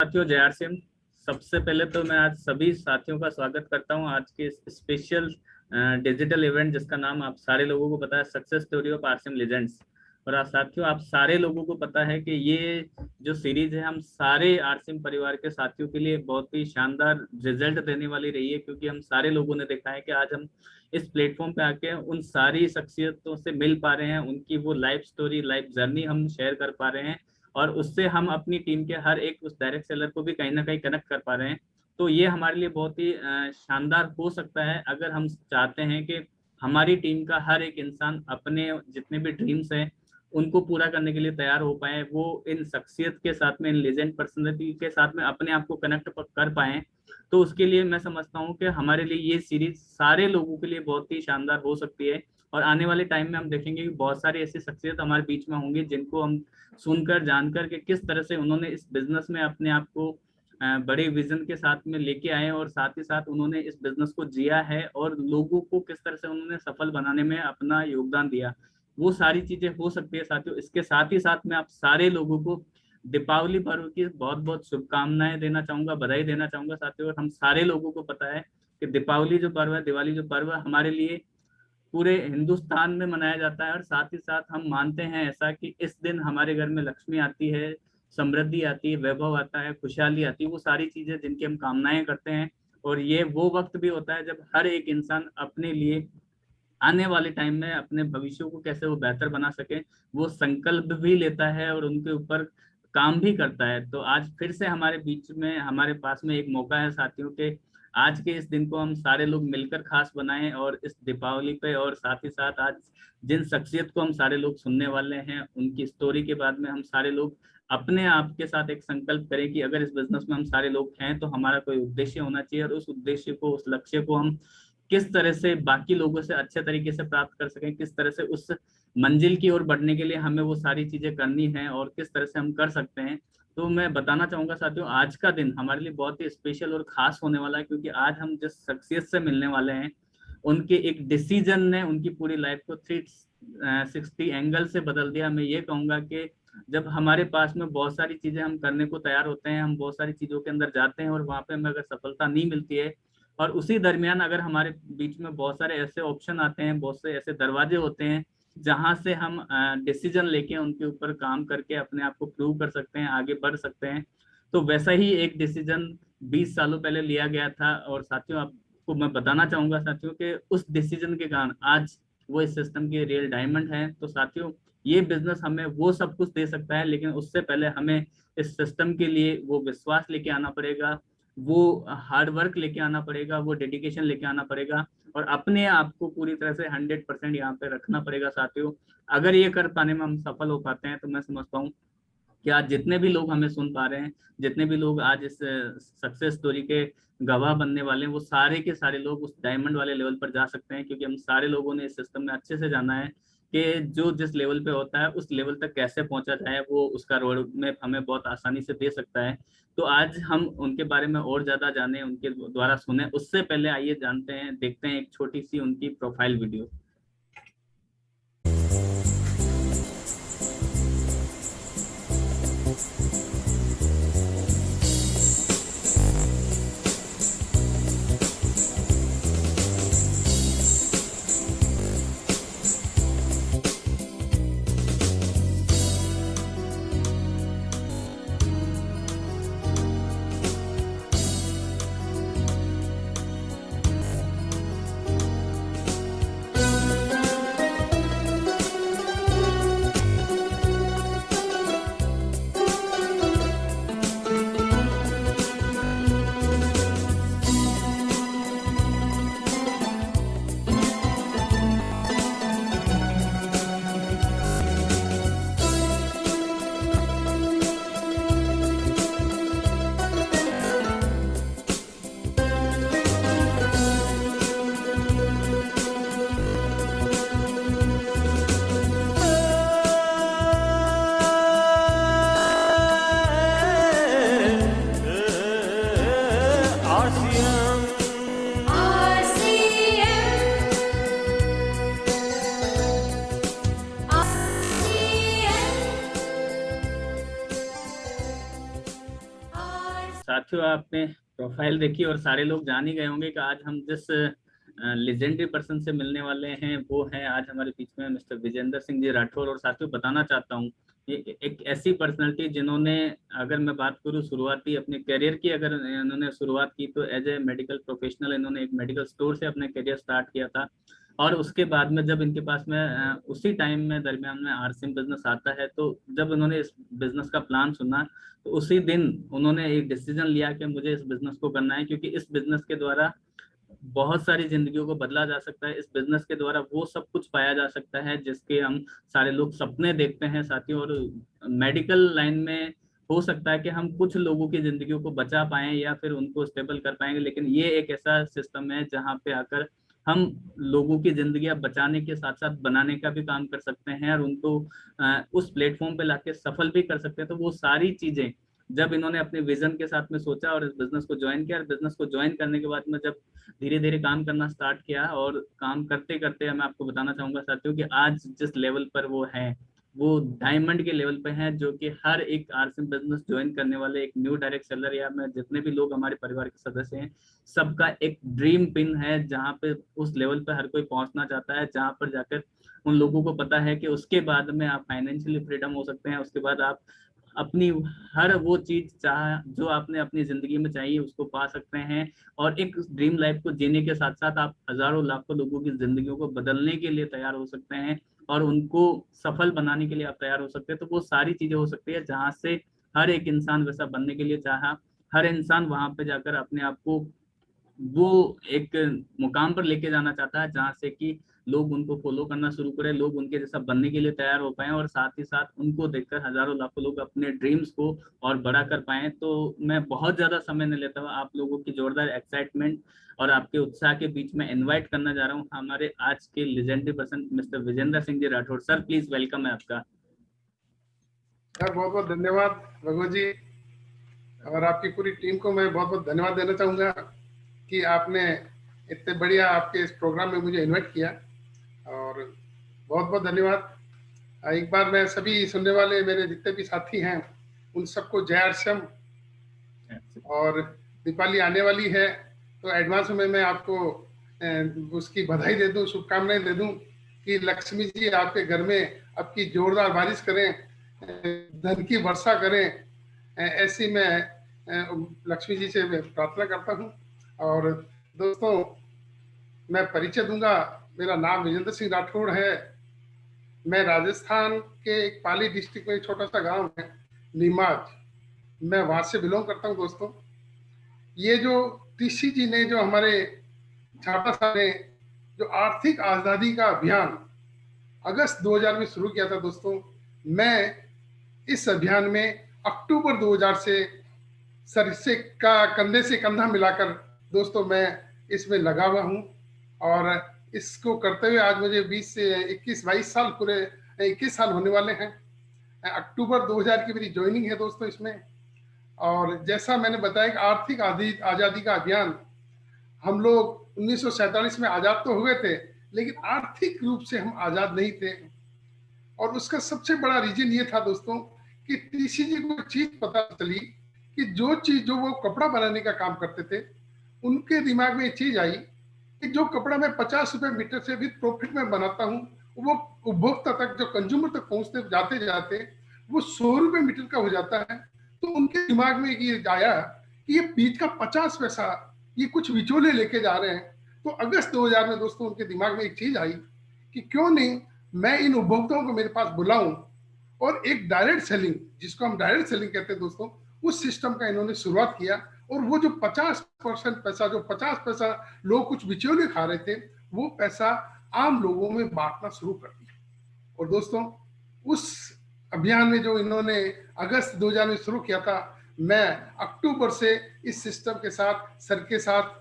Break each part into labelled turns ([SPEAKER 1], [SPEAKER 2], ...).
[SPEAKER 1] साथियों, जय आर सिंह। सबसे पहले तो मैं आज सभी साथियों का स्वागत करता हूं आज के इस स्पेशल डिजिटल इवेंट जिसका नाम आप सारे लोगों को पता है, success story of RCM legends. और आज साथियों, आप सारे लोगों को पता है कि ये जो सीरीज है हम सारे आरसीएम परिवार के साथियों के लिए बहुत ही शानदार रिजल्ट देने वाली रही है, क्योंकि हम सारे लोगों ने देखा है कि आज हम इस प्लेटफॉर्म पे आके उन सारी शख्सियतों से मिल पा रहे हैं, उनकी वो लाइफ स्टोरी, लाइफ जर्नी हम शेयर कर पा रहे हैं, और उससे हम अपनी टीम के हर एक उस डायरेक्ट सेलर को भी कहीं ना कहीं कनेक्ट कर पा रहे हैं। तो ये हमारे लिए बहुत ही शानदार हो सकता है अगर हम चाहते हैं कि हमारी टीम का हर एक इंसान अपने जितने भी ड्रीम्स हैं उनको पूरा करने के लिए तैयार हो पाए, वो इन शख्सियत के साथ में, इन लेजेंड पर्सनैलिटी के साथ में अपने आप को कनेक्ट कर पाए। तो उसके लिए मैं समझता हूँ कि हमारे लिए ये सीरीज सारे लोगों के लिए बहुत ही शानदार हो सकती है। और आने वाले टाइम में हम देखेंगे कि बहुत सारी ऐसी शख्सियत हमारे बीच में होंगी जिनको हम सुनकर जानकर कि किस तरह से उन्होंने इस बिजनेस में अपने आप को बड़े विजन के साथ में लेके आए, और साथ ही साथ उन्होंने इस बिजनेस को जिया है और लोगों को किस तरह से उन्होंने सफल बनाने में अपना योगदान दिया। वो सारी चीजें हो सकती है साथियों। इसके साथ ही साथ मैं आप सारे लोगों को दीपावली पर्व की बहुत बहुत शुभकामनाएं देना चाहूंगा, बधाई देना चाहूंगा साथियों। और हम सारे लोगों को पता है कि दीपावली जो पर्व है, दिवाली जो पर्व है, हमारे लिए पूरे हिंदुस्तान में मनाया जाता है। और साथ ही साथ हम मानते हैं ऐसा कि इस दिन हमारे घर में लक्ष्मी आती है, समृद्धि आती है, वैभव आता है, खुशहाली आती है, वो सारी चीजें जिनकी हम कामनाएं करते हैं। और ये वो वक्त भी होता है जब हर एक इंसान अपने लिए आने वाले टाइम में अपने भविष्य को कैसे वो बेहतर बना सके, वो संकल्प भी लेता है और उनके ऊपर काम भी करता है। तो आज फिर से हमारे बीच में, हमारे पास में एक मौका है साथियों के आज के इस दिन को हम सारे लोग मिलकर खास बनाएं, और इस दीपावली पे, और साथ ही साथ आज जिन शख्सियत को हम सारे लोग सुनने वाले हैं उनकी स्टोरी के बाद में हम सारे लोग अपने आप के साथ एक संकल्प करें कि अगर इस बिजनेस में हम सारे लोग हैं तो हमारा कोई उद्देश्य होना चाहिए, और उस उद्देश्य को, उस लक्ष्य को हम किस तरह से बाकी लोगों से अच्छे तरीके से प्राप्त कर सकें, किस तरह से उस मंजिल की ओर बढ़ने के लिए हमें वो सारी चीजें करनी है और किस तरह से हम कर सकते हैं। तो मैं बताना चाहूंगा साथियों, आज का दिन हमारे लिए बहुत ही स्पेशल और खास होने वाला है, क्योंकि आज हम जिस शख्सियत से मिलने वाले हैं उनके एक डिसीजन ने उनकी पूरी लाइफ को 360 एंगल से बदल दिया। मैं ये कहूंगा कि जब हमारे पास में बहुत सारी चीजें हम करने को तैयार होते हैं, हम बहुत सारी चीजों के अंदर जाते हैं और वहां पे हमें अगर सफलता नहीं मिलती है, और उसी दरमियान अगर हमारे बीच में बहुत सारे ऐसे ऑप्शन आते हैं, बहुत से ऐसे दरवाजे होते हैं जहां से हम डिसीजन लेके उनके ऊपर काम करके अपने आप को प्रूव कर सकते हैं, आगे बढ़ सकते हैं। तो वैसा ही एक डिसीजन 20 सालों पहले लिया गया था, और साथियों आपको मैं बताना चाहूंगा साथियों कि उस डिसीजन के कारण आज वो इस सिस्टम के रियल डायमंड हैं। तो साथियों, ये बिजनेस हमें वो सब कुछ दे सकता है, लेकिन उससे पहले हमें इस सिस्टम के लिए वो विश्वास लेके आना पड़ेगा, वो हार्ड वर्क लेके आना पड़ेगा, वो डेडिकेशन लेके आना पड़ेगा, और अपने आप को पूरी तरह से 100% यहाँ पे रखना पड़ेगा साथियों। अगर ये कर पाने में हम सफल हो पाते हैं तो मैं समझता हूँ कि आज जितने भी लोग हमें सुन पा रहे हैं, जितने भी लोग आज इस सक्सेस स्टोरी के गवाह बनने वाले हैं, वो सारे के सारे लोग उस डायमंड वाले लेवल पर जा सकते हैं, क्योंकि हम सारे लोगों ने इस सिस्टम में अच्छे से जाना है कि जो जिस लेवल पे होता है उस लेवल तक कैसे पहुंचा जाए, वो उसका रोड मैप हमें बहुत आसानी से दे सकता है। तो आज हम उनके बारे में और ज्यादा जाने, उनके द्वारा सुने, उससे पहले आइए जानते हैं, देखते हैं एक छोटी सी उनकी प्रोफाइल वीडियो। साथियों आपने प्रोफाइल देखी और सारे लोग जान ही गए होंगे कि आज हम जिस लेजेंडरी पर्सन से मिलने वाले हैं वो हैं आज हमारे बीच में मिस्टर विजेंद्र सिंह जी राठौर। और साथियों बताना चाहता हूँ ये एक ऐसी पर्सनालिटी जिन्होंने, अगर मैं बात करूँ शुरुआती अपने करियर की, अगर इन्होंने शुरुआत की तो एज ए मेडिकल प्रोफेशनल इन्होंने एक मेडिकल स्टोर से अपने करियर स्टार्ट किया था। और उसके बाद में जब इनके पास में उसी टाइम में दरमियान में आरसीएम बिजनेस आता है, तो जब उन्होंने इस बिजनेस का प्लान सुना तो उसी दिन उन्होंने एक डिसीजन लिया कि मुझे इस बिजनेस को करना है, क्योंकि इस बिजनेस के द्वारा बहुत सारी जिंदगियों को बदला जा सकता है। इस बिजनेस के द्वारा वो सब कुछ पाया जा सकता है जिसके हम सारे लोग सपने देखते हैं साथियों। और मेडिकल लाइन में हो सकता है कि हम कुछ लोगों की जिंदगियों को बचा पाएं या फिर उनको स्टेबल कर पाएंगे, लेकिन ये एक ऐसा सिस्टम है जहाँ पे आकर हम लोगों की जिंदगी बचाने के साथ साथ बनाने का भी काम कर सकते हैं और उनको उस प्लेटफॉर्म पे लाके सफल भी कर सकते हैं। तो वो सारी चीजें जब इन्होंने अपने विजन के साथ में सोचा और इस बिजनेस को ज्वाइन किया, और बिजनेस को ज्वाइन करने के बाद में जब धीरे धीरे काम करना स्टार्ट किया और काम करते करते मैं आपको बताना चाहूंगा साथियों कि आज जिस लेवल पर वो है वो डायमंड के लेवल पे हैं, जो कि हर एक आरसीएम बिजनेस ज्वाइन करने वाले एक न्यू डायरेक्ट सेलर या मैं जितने भी लोग हमारे परिवार के सदस्य हैं सबका एक ड्रीम पिन है, जहाँ पे उस लेवल पे हर कोई पहुंचना चाहता है, जहाँ पर जाकर उन लोगों को पता है कि उसके बाद में आप फाइनेंशियली फ्रीडम हो सकते हैं, उसके बाद आप अपनी हर वो चीज चाह जो आपने अपनी जिंदगी में चाहिए उसको पा सकते हैं। और एक ड्रीम लाइफ को जीने के साथ साथ आप हजारों लाखों लोगों की जिंदगियों को बदलने के लिए तैयार हो सकते हैं और उनको सफल बनाने के लिए आप तैयार हो सकते हैं। तो वो सारी चीजें हो सकती है जहां से हर एक इंसान वैसा बनने के लिए चाहा, हर इंसान वहां पे जाकर अपने आप को वो एक मुकाम पर लेके जाना चाहता है जहां से कि लोग उनको फॉलो करना शुरू करें, लोग उनके जैसा बनने के लिए तैयार हो पाए और साथ ही साथ उनको देखकर हजारों लाखों लोग अपने ड्रीम्स को और बड़ा कर पाए। तो मैं बहुत ज्यादा समय नहीं लेता हुआ आप लोगों की जोरदार एक्साइटमेंट और आपके उत्साह के बीच में इनवाइट करना जा रहा हूँ हमारे आज के legendary person mister Vijendra Singh ji Rathore. Sir please welcome है आपका।
[SPEAKER 2] सर बहुत बहुत धन्यवाद रघु जी, और आपकी पूरी टीम को मैं बहुत बहुत धन्यवाद देना चाहूँगा कि आपने इतने बढ़िया आपके इस प्रोग्राम में मुझे इनवाइट किया, और बहुत बहुत धन्यवाद। एक बार मैं सभी सुनने वाले मेरे जितने भी साथी हैं उन सबको जय आरसीएम। और दीपावली आने वाली है तो एडवांस में मैं आपको उसकी बधाई दे दूं, शुभकामनाएं दे दूं कि लक्ष्मी जी आपके घर में आपकी जोरदार बारिश करें, धन की वर्षा करें, ऐसी मैं लक्ष्मी जी से प्रार्थना करता हूं। और दोस्तों मैं परिचय दूंगा, मेरा नाम विजेंद्र सिंह राठौड़ है। मैं राजस्थान के एक पाली डिस्ट्रिक्ट में एक छोटा सा गांव है नीमाज, मैं वहां से बिलोंग करता हूं। दोस्तों ये जो टीसी जी ने जो हमारे झापा साहब ने जो आर्थिक आजादी का अभियान अगस्त 2000 में शुरू किया था दोस्तों, मैं इस अभियान में अक्टूबर 2000 से कंधे से कंधा मिलाकर दोस्तों मैं इसमें लगा हुआ हूँ। और इसको करते हुए आज मुझे 20 से 22 साल पूरे 21 साल होने वाले हैं। अक्टूबर 2000 की मेरी ज्वाइनिंग है दोस्तों इसमें। और जैसा मैंने बताया कि आर्थिक आजादी का अभियान, हम लोग 1947 में आजाद तो हुए थे लेकिन आर्थिक रूप से हम आजाद नहीं थे। और उसका सबसे बड़ा रीजन ये था दोस्तों कि टीसी जी को चीज पता चली कि जो वो कपड़ा बनाने का काम करते थे उनके दिमाग में ये चीज आई कि जो कपड़ा मैं 50 रुपए मीटर से भी प्रॉफिट में बनाता हूँ वो उपभोक्ता तक, जो कंज्यूमर तक पहुंचते जाते जाते वो 100 रुपए मीटर का हो जाता है। तो उनके दिमाग में ये आया कि ये बीच का 50 पैसा ये कुछ विचोले लेके जा रहे हैं। तो अगस्त 2000 में दोस्तों उनके दिमाग में एक चीज आई कि क्यों नहीं मैं इन उपभोक्ताओं को मेरे पास बुलाऊं और एक डायरेक्ट सेलिंग, जिसको हम डायरेक्ट सेलिंग कहते हैं दोस्तों, उस सिस्टम का इन्होंने शुरुआत किया। और वो जो 50% पैसा, जो 50 पैसा लोग कुछ बिचौलिए खा रहे थे, वो पैसा आम लोगों में बांटना शुरू कर दिया। और दोस्तों उस अभियान में जो इन्होंने अगस्त 2000 में शुरू किया था, मैं अक्टूबर से इस सिस्टम के साथ, सर के साथ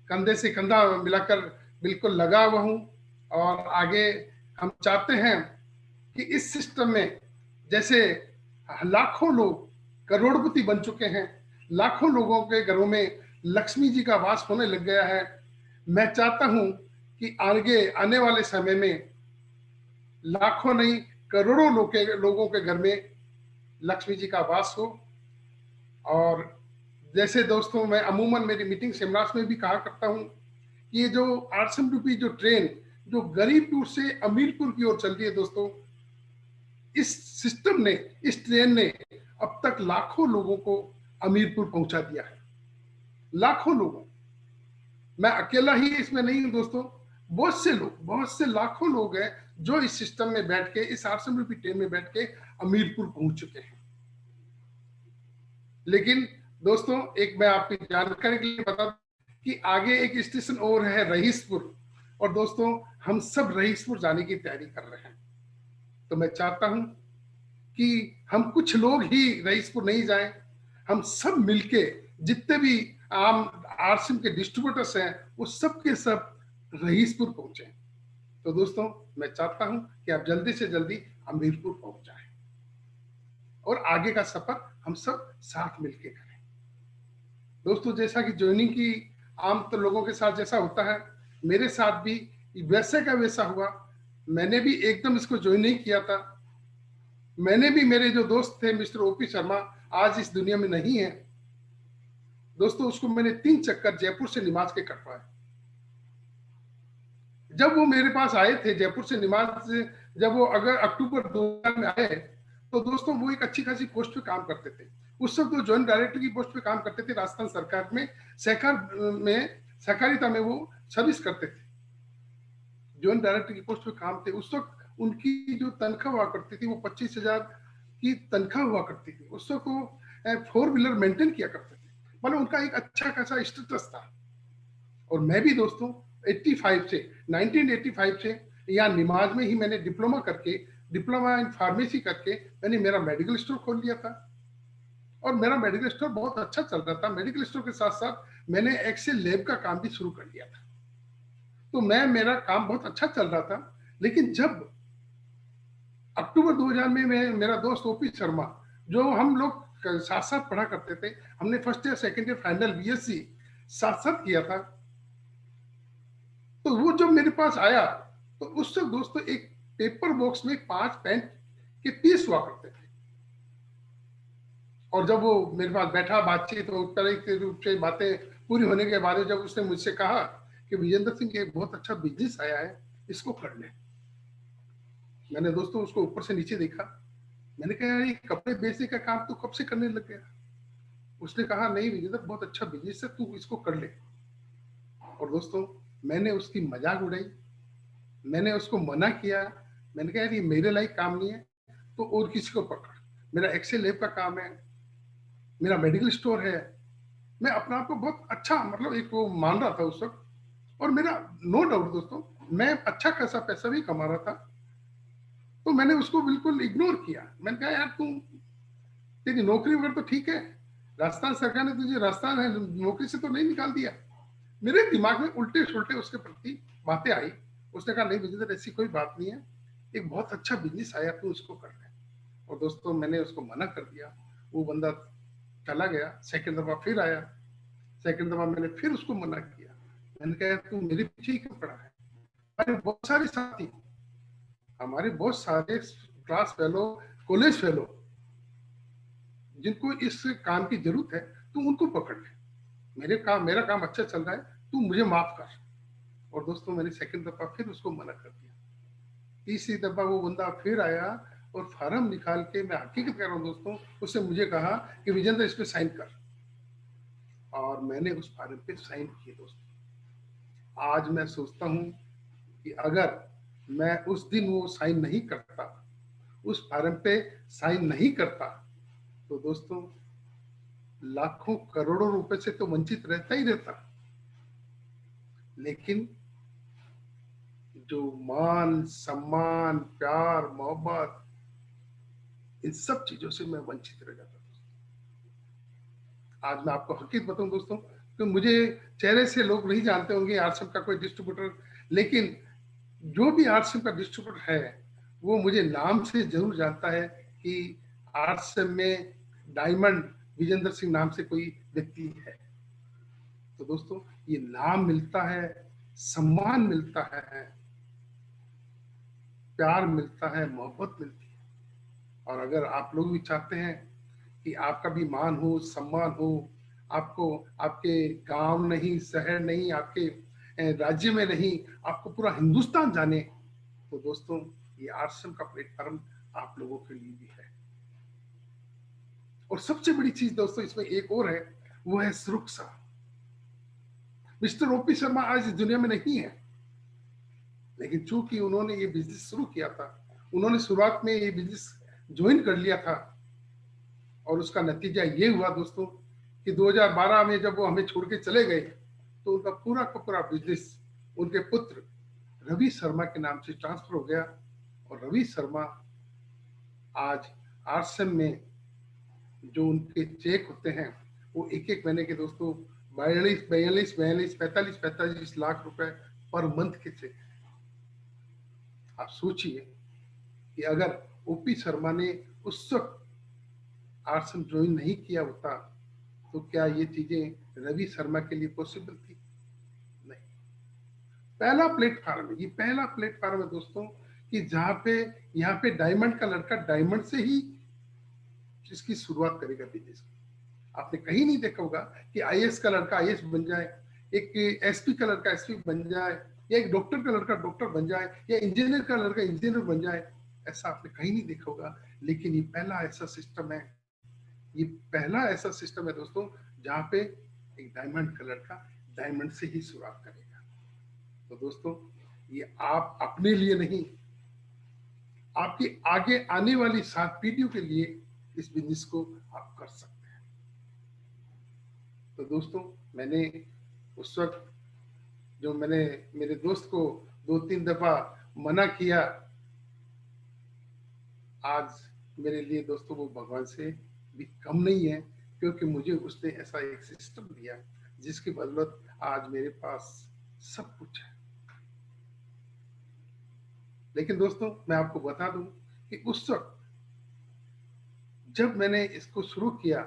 [SPEAKER 2] कंधे से कंधा मिलाकर बिल्कुल लगा हुआ हूं। और आगे हम चाहते हैं कि इस सिस्टम में जैसे लाखों लोग करोड़पति बन चुके हैं, लाखों लोगों के घरों में लक्ष्मी जी का वास होने लग गया है, मैं चाहता हूं कि आगे आने वाले समय में लाखों नहीं करोड़ों लोगों के घर में लक्ष्मी जी का वास हो। और जैसे दोस्तों मैं अमूमन मेरी मीटिंग सेमिनार्स में भी कहा करता हूँ, ये जो आरसीएम रूपी जो ट्रेन जो गरीबपुर से अमीरपुर की ओर चल रही है दोस्तों, इस सिस्टम ने, इस ट्रेन ने अब तक लाखों लोगों को अमीरपुर पहुंचा दिया है, लाखों लोगों। मैं अकेला ही इसमें नहीं हूं दोस्तों, बहुत से लोग, बहुत से लाखों लोग हैं जो इस सिस्टम में बैठ के, इस आरसीएम रूपी ट्रेन में बैठ के अमीरपुर पहुंच चुके हैं। लेकिन दोस्तों एक मैं आपकी जानकारी के लिए बता दूं कि आगे एक स्टेशन और है रईसपुर, और दोस्तों हम सब रईसपुर जाने की तैयारी कर रहे हैं। तो मैं चाहता हूं कि हम कुछ लोग ही रईसपुर नहीं जाएं, हम सब मिलके जितने भी आम आरसीएम के डिस्ट्रीब्यूटर्स हैं वो सब के सब रईसपुर पहुंचे। तो दोस्तों मैं चाहता हूं कि आप जल्दी से जल्दी अमीरपुर पहुंच जाएं और आगे का सफर हम सब साथ मिलके करें। दोस्तों जैसा कि ज्वाइनिंग की आम तो लोगों के साथ जैसा होता है, मेरे साथ भी वैसे का वैसा हुआ। मैंने भी एकदम इसको ज्वाइन नहीं किया था। मैंने भी, मेरे जो दोस्त थे मिस्टर ओपी शर्मा आज इस दुनिया में नहीं है दोस्तों, उसको मैंने 3 चक्कर जयपुर से निमाज के कटवाए। जब वो मेरे पास आए थे जयपुर से निमाज से, जब वो अगर अक्टूबर 2000 में आए तो दोस्तों वो एक अच्छी खासी पोस्ट पे काम करते थे। उस वक्त वो जॉइंट डायरेक्टर की पोस्ट पे काम करते थे राजस्थान सरकार में, सहकारिता में वो सर्विस करते थे, जॉइंट डायरेक्टर की पोस्ट पे काम थे। उस वक्त उनकी जो तनख्वाह हुआ करती थी वो 25,000 की तनख्वाह हुआ करती थी। उस वक्त वो 4 व्हीलर मेंटेन किया करते थे, मतलब उनका एक अच्छा खासा स्टेटस था। और मैं भी दोस्तों 1985 से यहाँ निमाज में ही मैंने डिप्लोमा इन फार्मेसी करके मैंने मेरा मेडिकल स्टोर खोल लिया था, और मेरा मेडिकल स्टोर बहुत अच्छा चल रहा था। मेडिकल स्टोर के साथ साथ मैंने एक्सेल लैब का काम भी शुरू कर दिया था, तो मेरा काम बहुत अच्छा चल रहा था। लेकिन जब अक्टूबर 2000 में मेरा दोस्त ओपी शर्मा, जो हम लोग साथ साथ पढ़ा करते थे, हमने first year second year final BSc साथ साथ किया था, तो वो जब मेरे पास आया तो उस वक्त दोस्तों एक पेपर बॉक्स में 5 पेन के पीस हुआ करते थे। और जब वो मेरे पास बैठा, बातचीत तो उत्तरी रूप से बातें पूरी होने के बाद जब उसने मुझसे कहा कि विजेंद्र सिंह एक बहुत अच्छा बिजनेस आया है, इसको कर ले। मैंने दोस्तों उसको ऊपर से नीचे देखा, मैंने कहा यार ये कपड़े बेचने का काम तो कब से करने लग गया। उसने कहा नहीं विजेंद्र, बहुत अच्छा बिजनेस है, तू इसको कर ले। और दोस्तों मैंने उसकी मजाक उड़ाई, मैंने उसको मना किया। मैंने कहा यार ये मेरे लायक काम नहीं है, तो और किसी को पकड़। मेरा एक्सेल लैब का काम है, मेरा मेडिकल स्टोर है, मैं अपने आप को बहुत अच्छा, मतलब एक वो मान रहा था उस वक्त। और मेरा नो डाउट दोस्तों मैं अच्छा खासा पैसा भी कमा रहा था, तो मैंने उसको बिल्कुल इग्नोर किया। मैंने कहा यार तू, तेरी नौकरी वगैरह तो ठीक है, राजस्थान सरकार ने तुझे राजस्थान है नौकरी से तो नहीं निकाल दिया। मेरे दिमाग में उल्टे सुलटे उसके प्रति बातें आई। उसने कहा नहीं विजेंद्र ऐसी कोई बात नहीं है, एक बहुत अच्छा बिजनेस आया, तू उसको कर ले। और दोस्तों मैंने उसको मना कर दिया, वो बंदा चला गया। सेकंड दफा फिर आया, सेकंड दफा मैंने फिर उसको मना किया। मैंने कहा तू मेरे पीछे ही क्यों पड़ा है। हमारे बहुत सारे साथी, हमारे बहुत सारे क्लास फेलो, कॉलेज फेलो जिनको इस काम की जरूरत है, तू उनको पकड़ ले। मेरा काम अच्छा चल रहा है, तू मुझे माफ कर। और दोस्तों मैंने सेकंड दफा फिर उसको मना कर दिया। तीसरी दफा वो बंदा फिर आया और फार्म निकाल के, मैं हकीकत कर रहा हूँ दोस्तों, उसने मुझे कहा कि विजेंद्र इस पे साइन कर। और मैंने उस फार्म पे साइन किए दोस्तों। आज मैं सोचता हूँ कि अगर मैं उस दिन वो साइन नहीं करता, उस फार्म पे साइन नहीं करता, तो दोस्तों लाखों करोड़ों रुपए से तो वंचित रहता ही रहता। लेकिन जो मान सम्मान, प्यार, मोहब्बत, इन सब चीजों से मैं वंचित रह जाता। आज मैं आपको हकीकत बताऊं दोस्तों, तो मुझे चेहरे से लोग नहीं जानते होंगे आरसीएम का कोई डिस्ट्रीब्यूटर, लेकिन जो भी आरसीएम का डिस्ट्रीब्यूटर है वो मुझे नाम से जरूर जानता है कि आरसीएम में डायमंड विजेंद्र सिंह नाम से कोई व्यक्ति है। तो दोस्तों ये नाम मिलता है, सम्मान मिलता है, प्यार मिलता है, मोहब्बत मिलती है। और अगर आप लोग भी चाहते हैं कि आपका भी मान हो, सम्मान हो, आपको आपके गांव नहीं, शहर नहीं, आपके राज्य में नहीं, आपको पूरा हिंदुस्तान जाने, तो दोस्तों ये आश्रम का प्लेटफॉर्म आप लोगों के लिए भी है। और सबसे बड़ी चीज दोस्तों इसमें एक और है, वो है सुरक्षा। मिस्टर ओपी शर्मा आज इस दुनिया में नहीं है, लेकिन चूंकि उन्होंने ये बिजनेस शुरू किया था, उन्होंने शुरुआत में ये बिजनेस ज्वाइन कर लिया था, और उसका नतीजा ये हुआ दोस्तों कि 2012 में जब वो हमें छोड़ के चले गए, तो उनका पूरा का पूरा बिजनेस उनके पुत्र रवि शर्मा के नाम से ट्रांसफर हो गया। और रवि शर्मा आज आश्रम में जो उनके चेक होते हैं वो एक एक महीने के दोस्तों 45 लाख रुपए पर मंथ के चेक। आप सोचिए कि अगर ओपी शर्मा ने उस वक्त आश्रम ज्वाइन नहीं किया होता तो क्या ये चीजें रवि शर्मा के लिए पॉसिबल थी? नहीं। पहला प्लेटफॉर्म है, ये पहला प्लेटफॉर्म है दोस्तों कि जहां पे यहाँ पे डायमंड का लड़का डायमंड से ही इसकी शुरुआत करेगा बिजनेस। आपने कहीं नहीं देखा होगा कि आईएएस का लड़का आईएएस बन जाए, एक एसपी का लड़का एसपी बन जाए, या एक डॉक्टर का लड़का डॉक्टर बन जाए, या इंजीनियर का लड़का इंजीनियर बन जाए। ऐसा आपने कहीं नहीं देखा होगा। लेकिन ये पहला ऐसा सिस्टम है, ये पहला ऐसा सिस्टम है दोस्तों जहां पे एक डायमंड का लड़का डायमंड से ही शुरुआत करेगा। तो दोस्तों ये आप अपने लिए नहीं, आपकी आगे आने वाली 7 पीढ़ियों के लिए इस बिजनेस को आप कर सकते हैं। तो दोस्तों मैंने उस वक्त जो मैंने मेरे दोस्त को 2-3 दफा मना किया, आज मेरे लिए दोस्तों वो भगवान से भी कम नहीं है, क्योंकि मुझे उसने ऐसा एक सिस्टम दिया जिसकी बदौलत आज मेरे पास सब कुछ है। लेकिन दोस्तों मैं आपको बता दूं कि उस वक्त जब मैंने इसको शुरू किया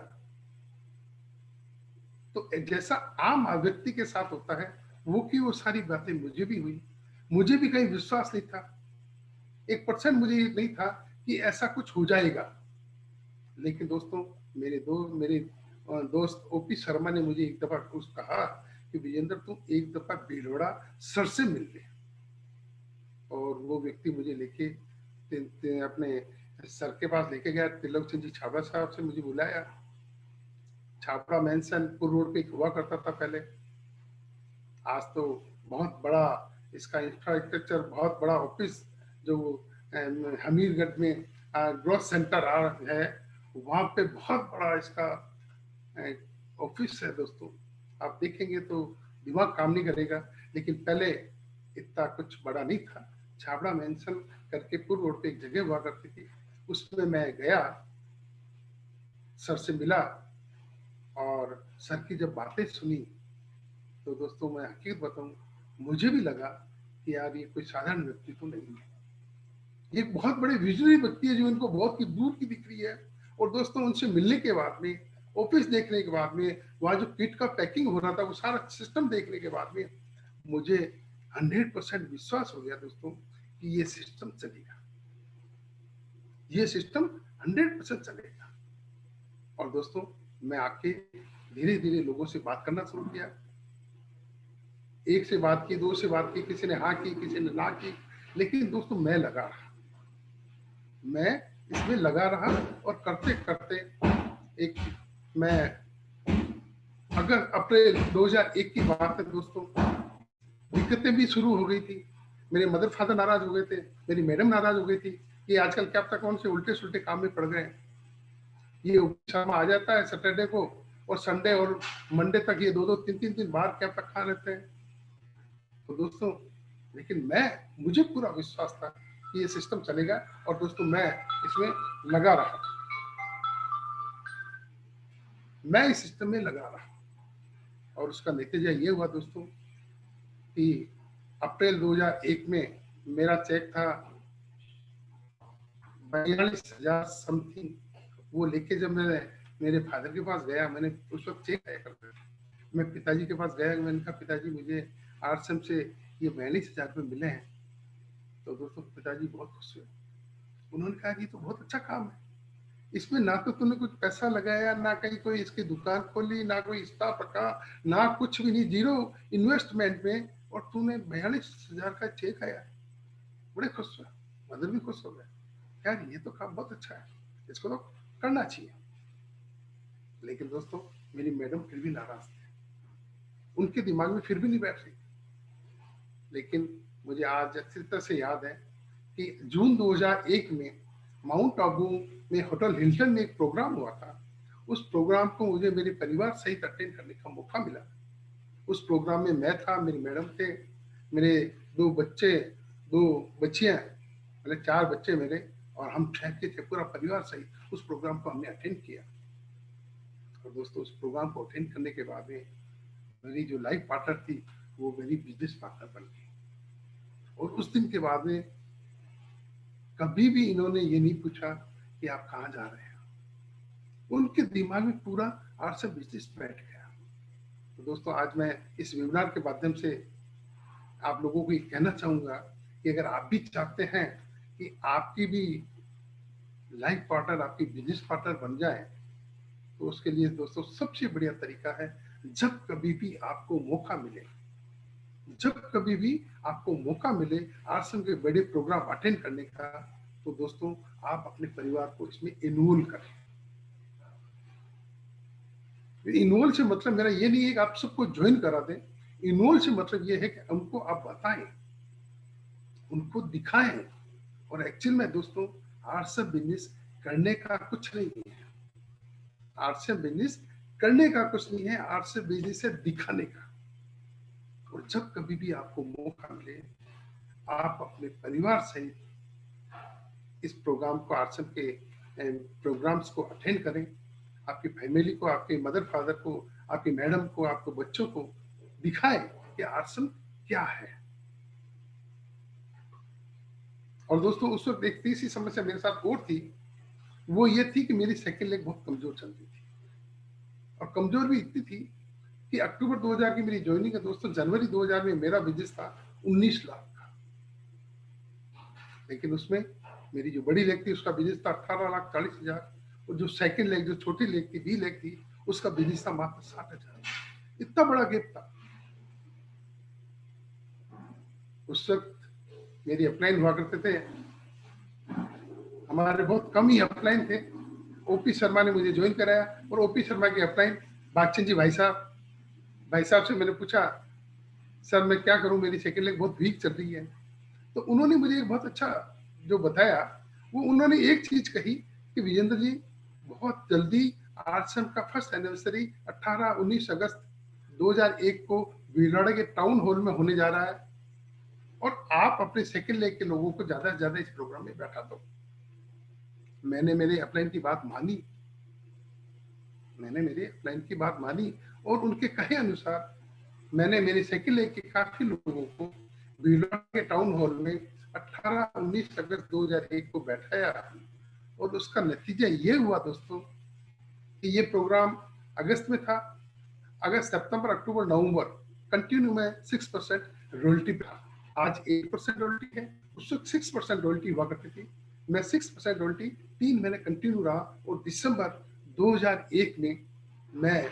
[SPEAKER 2] तो जैसा आम व्यक्ति के साथ होता है वो सारी बातें मुझे भी हुई। मुझे भी कहीं विश्वास नहीं था, 1% मुझे नहीं था कि ऐसा कुछ हो जाएगा। लेकिन दोस्तों मेरे दोस्त ओपी शर्मा ने मुझे एक दफा कुछ कहा कि विजेंद्र तुम एक दफा भीलवाड़ा सर से मिल ले। और वो व्यक्ति मुझे लेके अपने सर के पास लेके गया, तिलक चंद जी छाबड़ा साहब से मुझे बुलाया। छाबड़ा मेंशन पुर रोड पे हुआ करता था पहले, आज तो बहुत बड़ा इसका इंफ्रास्ट्रक्चर, बहुत बड़ा ऑफिस जो हमीरगढ़ में ग्रोथ सेंटर है, वहां पे बहुत बड़ा इसका ऑफिस है दोस्तों। आप देखेंगे तो दिमाग काम नहीं करेगा, लेकिन पहले इतना कुछ बड़ा नहीं था। छाबड़ा मेंशन करके पुर रोड पे एक जगह हुआ करती थी, उसमें मैं गया, सर से मिला, और सर की जब बातें सुनी तो दोस्तों मैं हकीकत बताऊं, मुझे भी लगा कि यार ये कोई साधारण व्यक्ति तो नहीं है, ये बहुत बड़े विजनरी व्यक्ति है जो इनको बहुत की दूर की दिख रही है। और दोस्तों उनसे मिलने के बाद में, ऑफिस देखने के बाद में, वहां जो किट का पैकिंग हो रहा था वो सारा सिस्टम देखने के बाद में मुझे 100% विश्वास हो गया दोस्तों कि ये सिस्टम चलेगा, ये सिस्टम 100% चलेगा। और दोस्तों मैं आके धीरे धीरे लोगों से बात करना शुरू किया। एक से बात की, 2 से बात की, किसी ने हाँ की, किसी ने ना की, लेकिन दोस्तों मैं लगा रहा, मैं इसमें लगा रहा। और करते करते एक मैं अगर अप्रैल 2001 की बात है दोस्तों, दिक्कतें भी शुरू हो गई थी। मेरे मदर फादर नाराज हो गए थे, मेरी मैडम नाराज हो गई थी कि आजकल क्या पता कौन से उल्टे सुल्टे काम में पड़ गए। ये शर्मा आ जाता है सैटरडे को, और संडे और मंडे तक ये 2-2, 3-3 दिन बाहर क्या पता खा लेते हैं। तो दोस्तों लेकिन मुझे पूरा विश्वास था कि ये सिस्टम चलेगा, और दोस्तों मैं इसमें लगा रहा, मैं इस सिस्टम में लगा रहा। और उसका नतीजा ये हुआ दोस्तों कि अप्रैल 2001 में मेरा चेक था 42,000 समथिंग। वो लेके जब मैं मेरे फादर के पास गया, मैंने उस वक्त चेक आया करता था, मैं पिताजी के पास गया, मैंने कहा पिताजी मुझे आरएसएम से ये 42,000 रुपये मिले हैं। तो दोस्तों पिताजी बहुत खुश हुए, उन्होंने कहा कि तो बहुत अच्छा काम है, इसमें ना तो तूने कुछ पैसा लगाया, ना कहीं कोई इसकी दुकान खोली, ना कोई स्टाफ रखा, ना कुछ भी नहीं, जीरो इन्वेस्टमेंट में, और तूने 42,000 का चेक आया। बड़े खुश हुआ, मदर भी खुश हो गए, यार ये तो काम बहुत अच्छा है, इसको तो करना चाहिए। लेकिन दोस्तों मेरी मैडम फिर भी नाराज थे, उनके दिमाग में फिर भी नहीं बैठ रही। लेकिन मुझे आज अच्छी तरह से याद है कि जून 2001 में माउंट आबू में होटल हिल्टन में एक प्रोग्राम हुआ था। उस प्रोग्राम को मुझे मेरे परिवार सहित अटेंड करने का मौका मिला। उस प्रोग्राम में मैं था, मेरी मैडम थे, मेरे दो बच्चे, दो बच्चियां, मतलब 4 बच्चे मेरे, और हम 6 के थे, पूरा परिवार सहित उस प्रोग्राम को हमने अटेंड किया। और दोस्तों उस प्रोग्राम को अटेंड करने के बाद में मेरी जो लाइफ पार्टनर थी वो मेरी बिजनेस पार्टनर बन गई। और उस दिन के बाद में कभी भी इन्होंने ये नहीं पूछा कि आप कहाँ जा रहे हैं, उनके दिमाग में पूरा आर्ट्स बिजनेस बैठ गया। तो दोस्तों आज मैं इस वेबिनार के माध्यम से आप लोगों को ये कहना चाहूंगा कि अगर आप भी चाहते हैं कि आपकी भी लाइफ पार्टनर, आपकी बिजनेस पार्टनर बन जाए, तो उसके लिए दोस्तों सबसे बढ़िया तरीका है, जब कभी भी आपको मौका मिले, जब कभी भी आपको मौका मिले आश्रम के बड़े प्रोग्राम अटेंड करने का, तो दोस्तों आप अपने परिवार को इसमें इन्वॉल्व करें। इन्वॉल्व से मतलब मेरा ये नहीं है कि आप सबको ज्वाइन करा दें, इन्वॉल्व से मतलब ये है कि उनको आप बताएं, उनको दिखाएं। और एक्चुअल में दोस्तों आर्ट्स बिजनेस करने का कुछ नहीं है, आर्ट्स बिजनेस करने का कुछ नहीं है, आर्ट्स बिजनेस से दिखाने का। और जब कभी भी आपको मौका मिले, आप अपने परिवार सहित इस प्रोग्राम को, आर्ट्स के प्रोग्राम्स को अटेंड करें। आपकी फैमिली को, आपके मदर फादर को, आपकी मैडम को, आपके बच्चों को दिखाएं कि आर्ट्स क्या है। और दोस्तों उस वक्त एक तीसरी समस्या मेरे साथ और थी, वो ये थी कि मेरी सेकंड लेग बहुत कमजोर चलती थी, और कमजोर भी इतनी थी कि अक्टूबर 2000 की मेरी ज्वाइनिंग है दोस्तों, जनवरी 2000 में मेरा बिजनेस था 19 लाख का। लेकिन उसमें मेरी जो बड़ी लेग थी उसका बिजनेस था 18,40,000, और जो सेकंड लेग, जो छोटी लेग थी, बी लेग थी, उसका बिजनेस था मात्र 60,000। इतना बड़ा गैप था। उस वक्त मेरी अपलाइन हुआ करते थे, हमारे बहुत कम ही अपलाइन थे। ओपी शर्मा ने मुझे ज्वाइन कराया, और ओपी शर्मा के अपलाइन बागचंद जी भाई साहब से मैंने पूछा, सर मैं क्या करूं, मेरी सेकंड लेग बहुत वीक चल रही है। तो उन्होंने मुझे एक बहुत अच्छा जो बताया, वो उन्होंने एक चीज कही कि विजेंद्र जी बहुत जल्दी आरएसएम का फर्स्ट एनिवर्सरी 18-19 अगस्त 2001 को भीलवाड़ा के टाउन हॉल में होने जा रहा है, और आप अपने सेकंड लेग के लोगों को ज्यादा से ज्यादा इस प्रोग्राम में बैठा दो। मैंने मेरे अपलाइन की बात मानी, और उनके कहे अनुसार मैंने मेरे सेकंड लेग के काफी लोगों को भीलवाड़ा के टाउन हॉल में 18-19 अगस्त 2001 को बैठाया। और उसका नतीजा ये हुआ दोस्तों कि ये प्रोग्राम अगस्त में था, अगस्त, सितंबर, अक्टूबर, नवंबर कंटिन्यू में 6% रॉयल्टी था। आज 8% रॉयल्टी है, उस वक्त 6% रॉयल्टी हुआ करती थी। मैं 6% रॉयल्टी 3 महीने कंटिन्यू रहा, और दिसंबर 2001 में मैं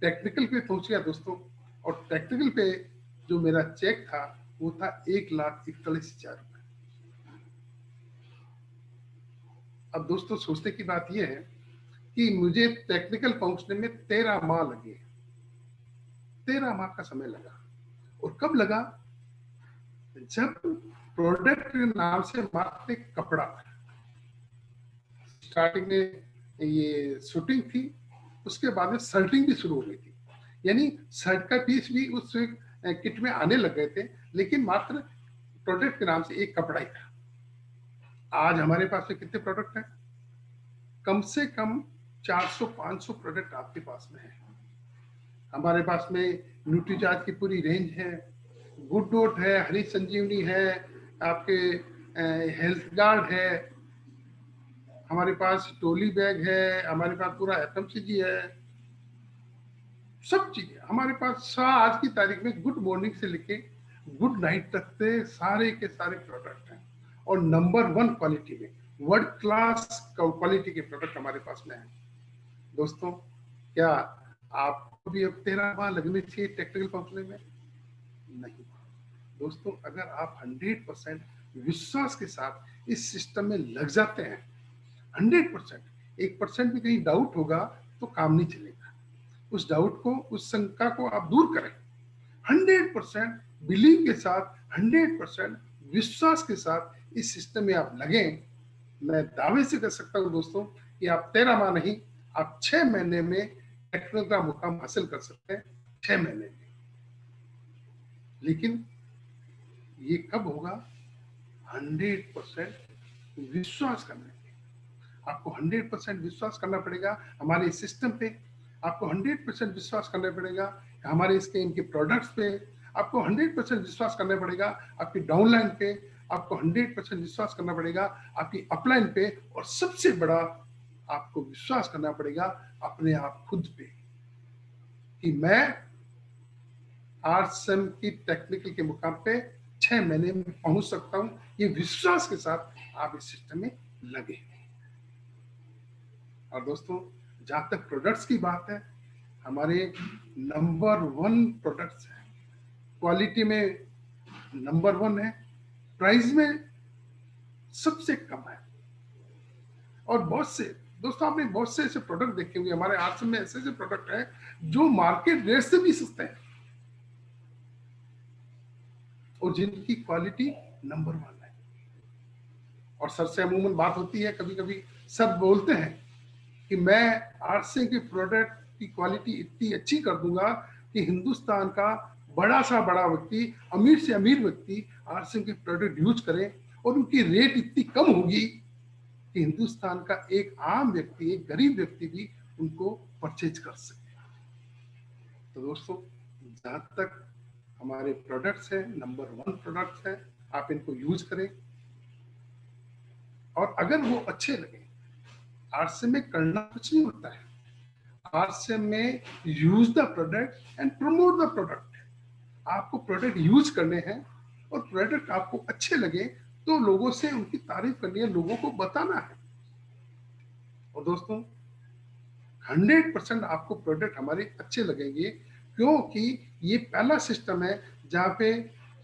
[SPEAKER 2] टेक्निकल पे पहुंच गया दोस्तों। और टेक्निकल पे जो मेरा चेक था वो था 1,41,000 रुपए। अब दोस्तों सोचने की बात यह है कि मुझे टेक्निकल पहुंचने में 13 माह लगे, 13 माह का समय लगा। और कब लगा, जब प्रोडक्ट के नाम से मात्र एक कपड़ा था। स्टार्टिंग में ये शूटिंग थी, उसके बाद में शर्टिंग भी शुरू हो गई थी, यानी शर्ट का पीस भी उस किट में आने लग गए थे, लेकिन मात्र प्रोडक्ट के नाम से एक कपड़ा ही था। आज हमारे पास में कितने प्रोडक्ट हैं? कम से कम 400-500 प्रोडक्ट आपके पास में है। हमारे पास में न्यूट्रीचार्ज की पूरी रेंज है, गुड डॉट है, हरी संजीवनी है, आपके हेल्थ गार्ड है, हमारे पास टोली बैग है, हमारे पास पूरा एफएमसीजी है, सब चीजें हमारे पास। आज की तारीख में गुड मॉर्निंग से लेके गुड नाइट तक के सारे प्रोडक्ट हैं, और नंबर 1 क्वालिटी में। वर्ल्ड क्लास क्वालिटी के प्रोडक्ट हमारे पास में है। दोस्तों, क्या आपको भी अब 13 माह लगने चाहिए टेक्निकल पहुंचने में? नहीं। दोस्तों, अगर आप 100% विश्वास के साथ इस सिस्टम में लग जाते हैं, 100%, 1% भी कहीं डाउट होगा तो काम नहीं चलेगा। उस डाउट को, उस शंका को आप दूर करें। 100% बिलीव के साथ, 100% विश्वास के साथ इस सिस्टम में आप लगें। मैं दावे से कह सकता हूं दोस्तों कि आप 13 माह नहीं, आप 6 महीने में टेक्निकल का मुकाम हासिल कर सकते हैं, 6 महीने में। लेकिन ये कब होगा? 100% विश्वास करने पे। आपको 100% विश्वास करना पड़ेगा हमारे सिस्टम पे। आपको 100% विश्वास करना पड़ेगा हमारे इसके इनके प्रोडक्ट्स पे। आपको 100% विश्वास करना पड़ेगा आपकी डाउनलाइन पे। आपको 100% विश्वास करना पड़ेगा आपकी अपलाइन पे। और सबसे बड़ा, आपको विश्वास करना पड़ेगा अपने आप खुद पे कि मैं आरसीएम की टेक्निकल के मुकाम पे 6 महीने में पहुंच सकता हूं। ये विश्वास के साथ आप इस सिस्टम में लगे। और दोस्तों, जहां तक प्रोडक्ट्स की बात है, हमारे नंबर 1 प्रोडक्ट्स हैं, क्वालिटी में नंबर 1 है, प्राइस में सबसे कम है। और बहुत से दोस्तों, आपने बहुत से ऐसे प्रोडक्ट देखे होंगे हमारे आरसीएम में, ऐसे ऐसे प्रोडक्ट हैं जो मार्केट रेट से भी सस्ते हैं और जिनकी क्वालिटी नंबर 1 है। और सर से अमूमन बात होती है, कभी कभी सर बोलते हैं कि मैं आरसीएम के प्रोडक्ट की क्वालिटी इतनी अच्छी कर दूंगा कि हिंदुस्तान का बड़ा सा बड़ा व्यक्ति, अमीर से अमीर व्यक्ति आरसीएम के प्रोडक्ट यूज करें और उनकी रेट इतनी कम होगी कि हिंदुस्तान का एक आम व्यक्ति, एक गरीब व्यक्ति भी उनको परचेज कर सके। तो दोस्तों, जहां तक हमारे प्रोडक्ट्स हैं, नंबर 1 प्रोडक्ट्स हैं, आप इनको यूज करें। और अगर वो अच्छे लगे, आरसीएम में करना कुछ नहीं होता है। आरसीएम में use the product and promote the product. आपको प्रोडक्ट यूज करने हैं और प्रोडक्ट आपको अच्छे लगे तो लोगों से उनकी तारीफ करनी है, लोगों को बताना है। और दोस्तों, 100% आपको प्रोडक्ट हमारे अच्छे लगेंगे, क्योंकि ये पहला सिस्टम है जहाँ पे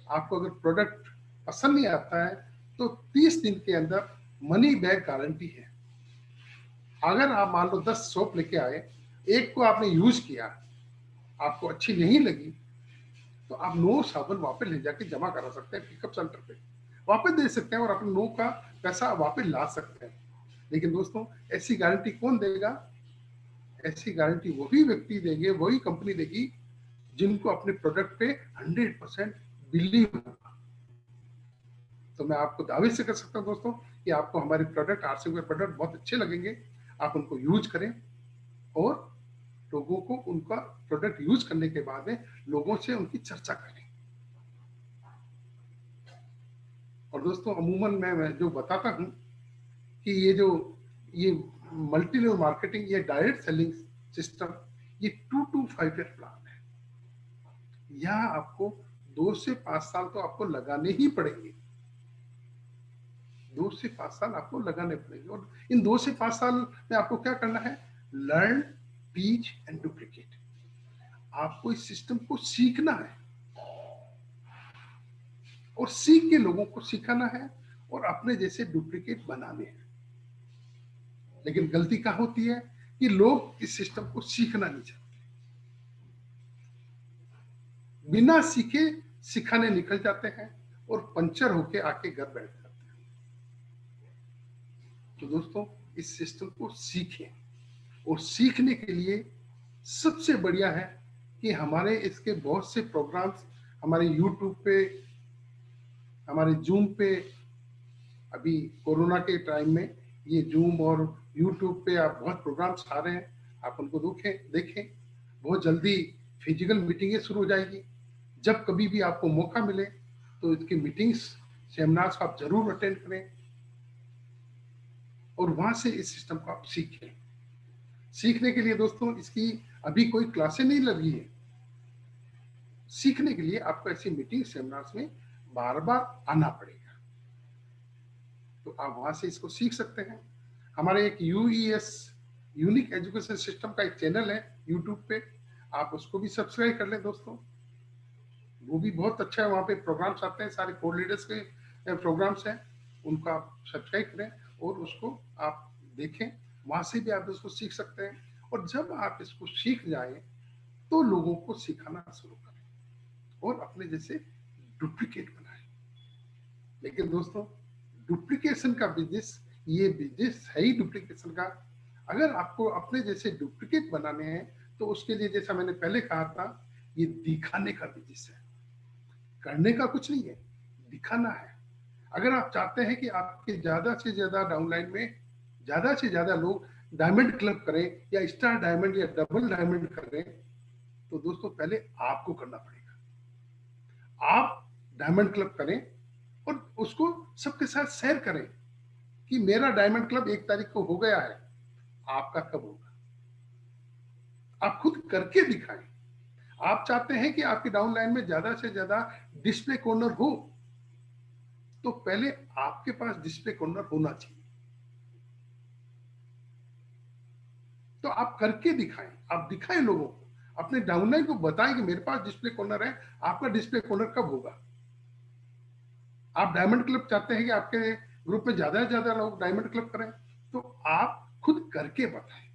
[SPEAKER 2] आपको अगर प्रोडक्ट पसंद नहीं आता है तो 30 दिन के अंदर मनी बैक गारंटी है। अगर आप मान लो 10 सोप लेके आए, एक को आपने यूज किया, आपको अच्छी नहीं लगी, तो आप नो साबुन वापस ले जाके जमा करा सकते हैं, पिकअप सेंटर पे वापस दे सकते हैं और अपने नो का पैसा वापस ला सकते हैं। लेकिन दोस्तों, ऐसी गारंटी कौन देगा? ऐसी गारंटी वही व्यक्ति देंगे, वही कंपनी देगी जिनको अपने प्रोडक्ट पे 100% बिलीव होगा। तो मैं आपको दावे से कर सकता हूं दोस्तों कि आपको हमारे प्रोडक्ट, आरसीएम के प्रोडक्ट बहुत अच्छे लगेंगे। आप उनको यूज करें और लोगों को उनका प्रोडक्ट यूज करने के बाद में लोगों से उनकी चर्चा करें। और दोस्तों, अमूमन मैं जो बताता हूं कि ये मल्टी लेवल मार्केटिंग, ये डायरेक्ट सेलिंग सिस्टम, ये 2 to 5 ईयर प्लान है। यहाँ आपको 2 से 5 साल तो आपको लगाने ही पड़ेंगे। 2 से 5 साल आपको लगाने पड़ेंगे। और इन 2 से 5 साल में आपको क्या करना है? Learn, teach and duplicate. आपको इस सिस्टम को सीखना है और सीख के लोगों को सिखाना है और अपने जैसे डुप्लीकेट बनाने हैं। लेकिन गलती क्या होती है कि लोग इस सिस्टम को सीखना नहीं चाहते, बिना सीखे सिखाने निकल जाते हैं और पंचर होके आके घर बैठ जाते हैं। तो दोस्तों, इस सिस्टम को सीखें। और सीखने के लिए सबसे बढ़िया है कि हमारे इसके बहुत से प्रोग्राम्स हमारे यूट्यूब पे, हमारे जूम पे, अभी कोरोना के टाइम में ये जूम और यूट्यूब पे आप बहुत प्रोग्राम्स आ रहे हैं, आप उनको देखें। बहुत जल्दी फिजिकल मीटिंगें शुरू हो जाएगी। जब कभी भी आपको मौका मिले तो इसकी मीटिंग्स, सेमिनार्स आप जरूर अटेंड करें और वहां से इस सिस्टम को आप सीखें। सीखने के लिए दोस्तों, इसकी अभी कोई क्लासें नहीं लगी है। सीखने के लिए आपको ऐसी मीटिंग, सेमिनार्स में बार बार आना पड़ेगा। तो आप वहां से इसको सीख सकते हैं। हमारे एक UES यूनिक एजुकेशन सिस्टम का एक चैनल है यूट्यूब पे, आप उसको भी सब्सक्राइब कर लें दोस्तों, वो भी बहुत अच्छा है। वहाँ पे प्रोग्राम्स आते हैं, सारे कोर लीडर्स के प्रोग्राम्स हैं, उनको आप सब्सक्राइब करें और उसको आप देखें, वहाँ से भी आप उसको सीख सकते हैं। और जब आप इसको सीख जाएं तो लोगों को सिखाना शुरू करें और अपने जैसे डुप्लीकेट बनाएं। लेकिन दोस्तों डुप्लीकेशन का बिजनेस, ये बिजनेस है ही डुप्लीकेशन का। अगर आपको अपने जैसे डुप्लीकेट बनाने हैं तो उसके लिए जैसा मैंने पहले कहा था, ये दिखाने का बिजनेस है, करने का कुछ नहीं है, दिखाना है। अगर आप चाहते हैं कि आपके ज्यादा से ज्यादा डाउनलाइन में ज्यादा से ज्यादा लोग डायमंड क्लब करें या स्टार डायमंड या डबल डायमंड करें, तो दोस्तों पहले आपको करना पड़ेगा। आप डायमंड क्लब करें और उसको सबके साथ शेयर करें कि मेरा डायमंड क्लब 1 तारीख को हो गया है, आपका कब होगा? आप खुद करके दिखाएं। आप चाहते हैं कि आपकी डाउनलाइन में ज्यादा से ज्यादा डिस्प्ले कॉर्नर हो, तो पहले आपके पास डिस्प्ले कॉर्नर होना चाहिए। तो आप करके दिखाएं, आप दिखाएं लोगों को, अपने डाउनलाइन को बताएं कि मेरे पास डिस्प्ले कॉर्नर है, आपका डिस्प्ले कॉर्नर कब होगा? आप डायमंड क्लब चाहते हैं कि आपके ग्रुप में ज्यादा से ज्यादा लोग डायमंड क्लब करें, तो आप खुद करके बताएं।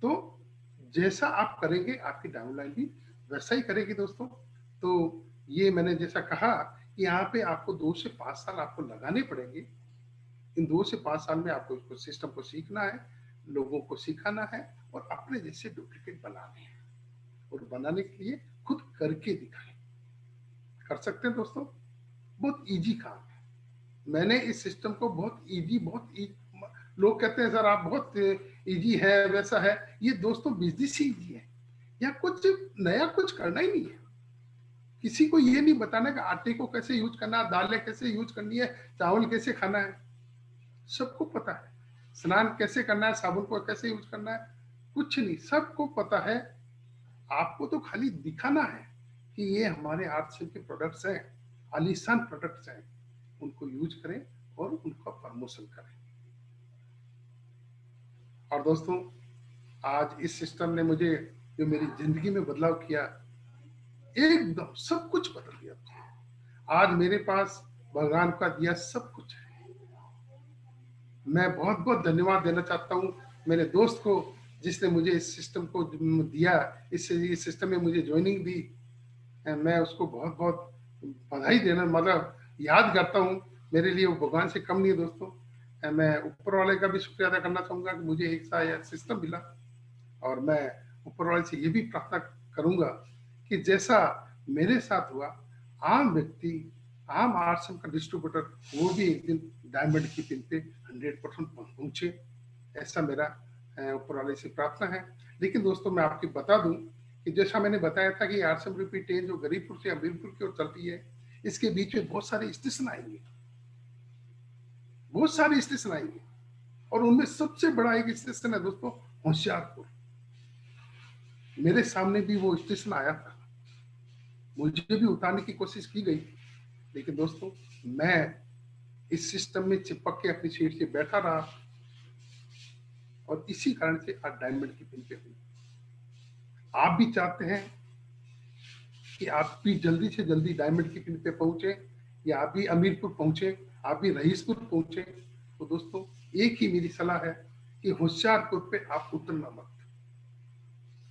[SPEAKER 2] तो जैसा आप करेंगे आपकी डाउनलाइन भी वैसा ही करेगी दोस्तों। तो ये मैंने जैसा कहा कि यहाँ पे आपको 2 से 5 साल आपको लगाने पड़ेंगे। इन 2 से 5 साल में आपको इसको सिस्टम को सीखना है, लोगों को सिखाना है और अपने जैसे डुप्लीकेट बनाने हैं, और बनाने के लिए खुद करके दिखाएं। कर सकते हैं दोस्तों, बहुत इजी काम है। मैंने इस सिस्टम को बहुत इजी लोग कहते हैं सर आप बहुत इजी है वैसा है, ये दोस्तों बिजनेस ही इजी है, या कुछ नया कुछ करना ही नहीं है। किसी को ये नहीं बताना कि आटे को कैसे यूज करना है, दालें कैसे यूज करनी है, चावल कैसे खाना है, सबको पता है। स्नान कैसे करना है, साबुन को कैसे यूज करना है, कुछ नहीं, सबको पता है। आपको तो खाली दिखाना है कि ये हमारे आर्टसेल के प्रोडक्ट्स हैं, आलीशान प्रोडक्ट्स हैं, उनको यूज करें और उनका प्रमोशन करें। और दोस्तों आज इस सिस्टम ने मुझे जो मेरी जिंदगी में बदलाव किया, एकदम सब कुछ बदल दिया। आज मेरे पास भगवान का दिया सब कुछ है। मैं बहुत बहुत धन्यवाद देना चाहता हूँ मेरे दोस्त को, जिसने मुझे इस सिस्टम को दिया, इस सिस्टम में मुझे ज्वाइनिंग दी। मैं उसको बहुत बहुत बधाई देना, मतलब याद करता हूँ। मेरे लिए वो भगवान से कम नहीं है दोस्तों। मैं ऊपर वाले का भी शुक्रिया अदा करना चाहूंगा कि मुझे एक सा सिस्टम मिला, और मैं ऊपर वाले से ये भी प्रार्थना करूंगा कि जैसा मेरे साथ हुआ, आम व्यक्ति, आम आरएसएम का डिस्ट्रीब्यूटर, वो भी एक दिन डायमंड की पिन पे 100% पहुंचे, ऐसा मेरा ऊपर वाले से प्रार्थना है। लेकिन दोस्तों मैं आपको बता दूं कि जैसा मैंने बताया था कि आरएसएम रिपीट ट्रेन जो गरीबपुर से अमीरपुर की ओर चलती है, इसके बीच में बहुत सारे स्टेशन आएंगे, बहुत सारे स्टेशन आएंगे, और उनमें सबसे बड़ा एक स्टेशन है दोस्तों होशियारपुर। मेरे सामने भी वो स्टेशन आया था, मुझे भी उतारने की कोशिश की गई, लेकिन दोस्तों मैं इस सिस्टम में चिपक के अपनी सीट से बैठा रहा, और इसी कारण से आज डायमंड की पिन पे हुई। आप भी चाहते हैं कि आप भी जल्दी से जल्दी डायमंड की पिन पे पहुंचे, या आप भी अमीरपुर पहुंचे, आप भी रईसपुर पहुंचे, तो दोस्तों एक ही मेरी सलाह है कि होशियारपुर पे आप उतरना मत,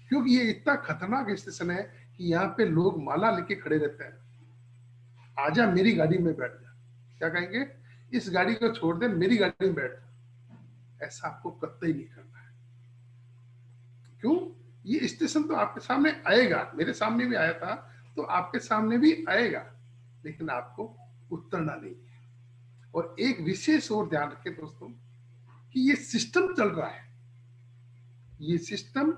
[SPEAKER 2] क्योंकि ये इतना खतरनाक स्टेशन है कि यहाँ पे लोग माला लेके खड़े रहते हैं। आजा मेरी गाड़ी में बैठ जा, क्या कहेंगे, इस गाड़ी को छोड़ दे, मेरी गाड़ी में बैठ जा। ऐसा आपको कतई नहीं करना है। क्यों? ये स्टेशन तो आपके सामने आएगा, मेरे सामने भी आया था, तो आपके सामने भी आएगा, लेकिन आपको उतरना नहीं है। और एक विशेष और ध्यान रखें दोस्तों कि ये सिस्टम चल रहा है, ये सिस्टम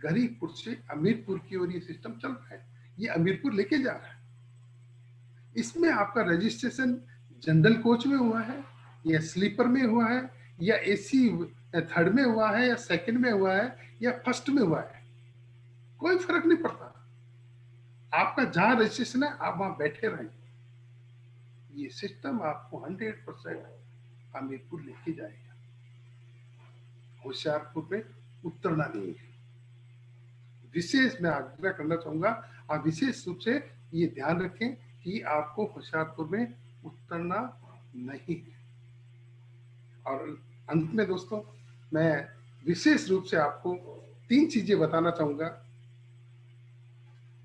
[SPEAKER 2] गरीबपुर से अमीरपुर की ओर ये सिस्टम चल रहा है, ये अमीरपुर लेके जा रहा है। इसमें आपका रजिस्ट्रेशन जनरल कोच में हुआ है, या स्लीपर में हुआ है, या एसी थर्ड में हुआ है, या सेकंड में हुआ है, या फर्स्ट में हुआ है, कोई फर्क नहीं पड़ता। आपका जहां रजिस्ट्रेशन है आप वहां बैठे रहें। ये सिस्टम आपको 100% हमीरपुर लेके जाएगा। होशियारपुर में उतरना नहीं है। विशेष मैं आग्रह करना चाहूंगा, आप विशेष रूप से ये ध्यान रखें कि आपको होशियारपुर में उतरना नहीं है। और अंत में दोस्तों, मैं विशेष रूप से आपको 3 चीजें बताना चाहूंगा।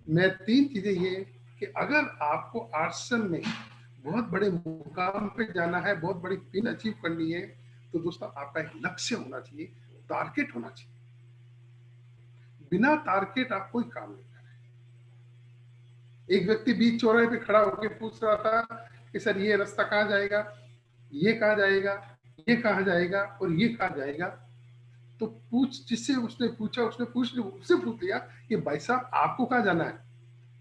[SPEAKER 2] मैं 3 चीजें ये कि अगर आपको आश्रम में बहुत बड़े मुकाम पे जाना है, बहुत बड़ी पिन अचीव करनी है, तो दोस्तों आपका एक लक्ष्य होना चाहिए, टारगेट होना चाहिए। बिना टारगेट आप कोई काम नहीं कर रहे। एक व्यक्ति बीच चौराहे पे खड़ा होकर पूछ रहा था कि सर ये रास्ता कहाँ जाएगा, ये कहाँ जाएगा, ये कहाँ जाएगा और ये कहाँ जाएगा। तो जिससे उसने पूछा, उससे पूछ लिया कि भाई साहब आपको कहाँ जाना है।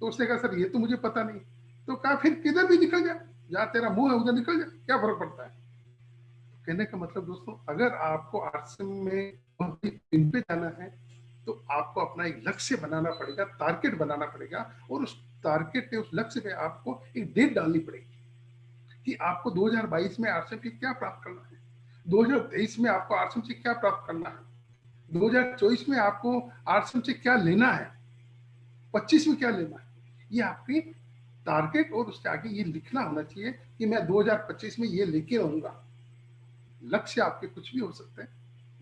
[SPEAKER 2] तो उसने कहा सर ये तो मुझे पता नहीं। तो कहा फिर किधर भी निकल जा, जहाँ तेरा मुंह है उधर निकल जा, क्या फर्क पड़ता है। कहने का मतलब दोस्तों, अगर आपको आश्रम में इन पे जाना है तो आपको अपना एक लक्ष्य बनाना पड़ेगा, टारगेट बनाना पड़ेगा, और उस टारगेट पे, उस लक्ष्य पे आपको एक डेट डालनी पड़ेगी कि आपको 2022 में आश्रम से क्या प्राप्त करना है, 2023 में आपको आश्रम से क्या प्राप्त करना है, 2024 में आपको आश्रम से क्या लेना है, 25 में क्या लेना है। ये आपकी टारगेट, और उसके आगे ये लिखना होना चाहिए कि मैं 2025 में ये लेके रहूंगा। लक्ष्य आपके कुछ भी हो सकते हैं,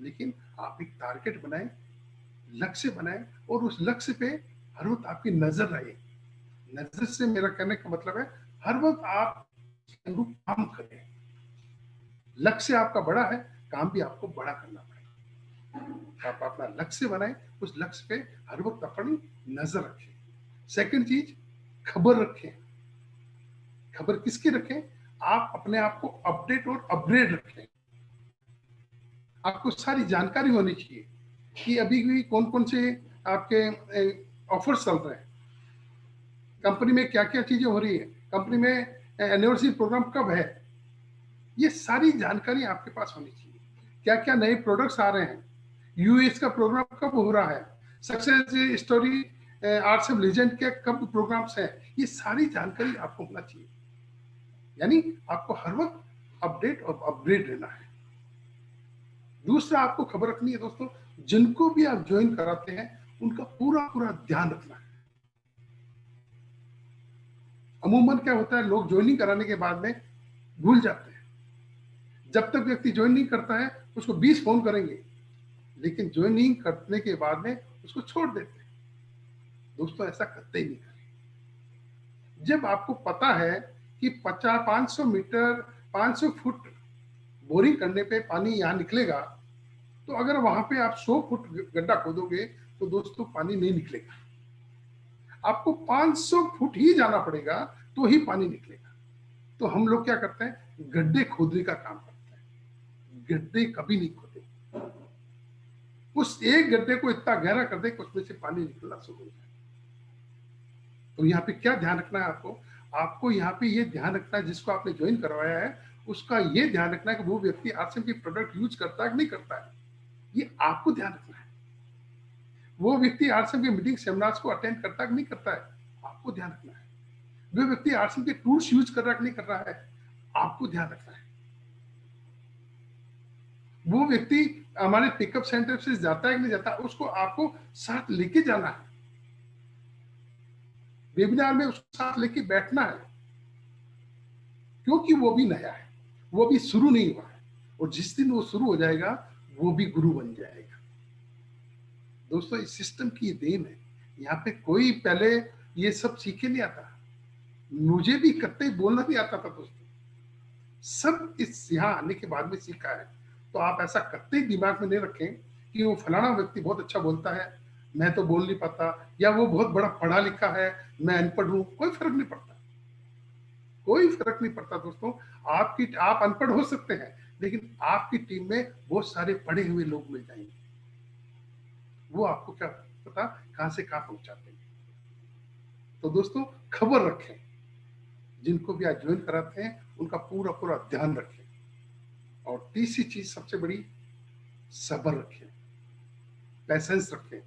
[SPEAKER 2] लेकिन आप एक टारगेट बनाएं, लक्ष्य बनाएं, और उस लक्ष्य पे हर वक्त आपकी नजर रहे। नजर से मेरा कहने का मतलब है हर वक्त आप अनुरूप काम करें। लक्ष्य आपका बड़ा है, काम भी आपको बड़ा करना पड़ेगा। आप अपना लक्ष्य बनाएं, उस लक्ष्य पे हर वक्त अपनी नजर रखें। सेकंड चीज, खबर रखें। खबर किसकी रखें? आप अपने आप को अपडेट और अपग्रेड रखें। आपको सारी जानकारी होनी चाहिए कि अभी भी कौन कौन से आपके ऑफर्स चल रहे हैं, कंपनी में क्या क्या चीजें हो रही है, कंपनी में एनिवर्सरी प्रोग्राम कब है। ये सारी जानकारी आपके पास होनी चाहिए। क्या क्या नए प्रोडक्ट्स आ रहे हैं, यूएस का प्रोग्राम कब हो रहा है, सक्सेस स्टोरी आरसीएम लीजेंड के कब प्रोग्राम्स हैं, ये सारी जानकारी आपको होना चाहिए। यानी आपको हर वक्त अपडेट और अपग्रेड रहना है। दूसरा आपको खबर रखनी है दोस्तों, जिनको भी आप ज्वाइन कराते हैं उनका पूरा पूरा ध्यान रखना है। अमूमन क्या होता है, लोग ज्वाइनिंग कराने के बाद में भूल जाते हैं। जब तक व्यक्ति ज्वाइन नहीं करता है उसको 20 फोन करेंगे, लेकिन ज्वाइनिंग करने के बाद में उसको छोड़ देते हैं। दोस्तों ऐसा करते ही नहीं करें। जब आपको पता है कि 500 मीटर 500 फुट बोरिंग करने पे पानी यहाँ निकलेगा, तो अगर वहां पे आप 100 फुट गड्ढा खोदोगे तो दोस्तों पानी नहीं निकलेगा। आपको 500 फुट ही जाना पड़ेगा तो ही पानी निकलेगा। तो हम लोग क्या करते हैं, गड्ढे खोदने का काम करते हैं, गड्ढे कभी नहीं खोदे। उस एक गड्ढे को इतना गहरा कर दे कि उसमें से पानी निकलना शुरू हो जाए। तो यहाँ पे क्या ध्यान रखना है आपको? आपको यहाँ पे ये ध्यान रखना है, जिसको आपने ज्वाइन करवाया है उसका ये ध्यान रखना है कि वो व्यक्ति आरसीएम की प्रोडक्ट यूज करता है कि नहीं करता है। ये आपको ध्यान रखना है। वो व्यक्ति आरसीएम की मीटिंग सेमिनार्स को अटेंड करता है कि नहीं करता है, आपको ध्यान रखना है। वो व्यक्ति आरसीएम के टूल्स यूज कर रहा है कि नहीं कर रहा है, आपको ध्यान रखना है। वो व्यक्ति हमारे पिकअप सेंटर से जाता है कि नहीं जाता, उसको आपको साथ लेके जाना है। वेबिनार में उसको साथ लेके बैठना है, क्योंकि वो भी नया है, वो भी शुरू नहीं हुआ है, और जिस दिन वो शुरू हो जाएगा वो भी गुरु बन जाएगा। दोस्तों इस सिस्टम की देन है। यहाँ पे कोई पहले ये सब सीखे नहीं आता। मुझे भी कत्ते बोलना नहीं आता था दोस्तों, सब इस यहाँ आने के बाद में सीखा है। तो आप ऐसा कत्ते दिमाग में नहीं रखें कि वो फलाना व्यक्ति बहुत अच्छा बोलता है, मैं तो बोल नहीं पाता, या वो बहुत बड़ा पढ़ा लिखा है, मैं अनपढ़ हूं। कोई फर्क नहीं पड़ता, कोई फर्क नहीं पड़ता दोस्तों। आप अनपढ़ हो सकते हैं, लेकिन आपकी टीम में बहुत सारे पढ़े हुए लोग मिल जाएंगे। वो आपको क्या पता कहां से कहां पहुंचाते हैं। तो दोस्तों खबर रखें, जिनको भी आज ज्वाइन कराते हैं उनका पूरा पूरा ध्यान रखें। और तीसरी चीज सबसे बड़ी, सब्र रखें, पैसेंस रखें।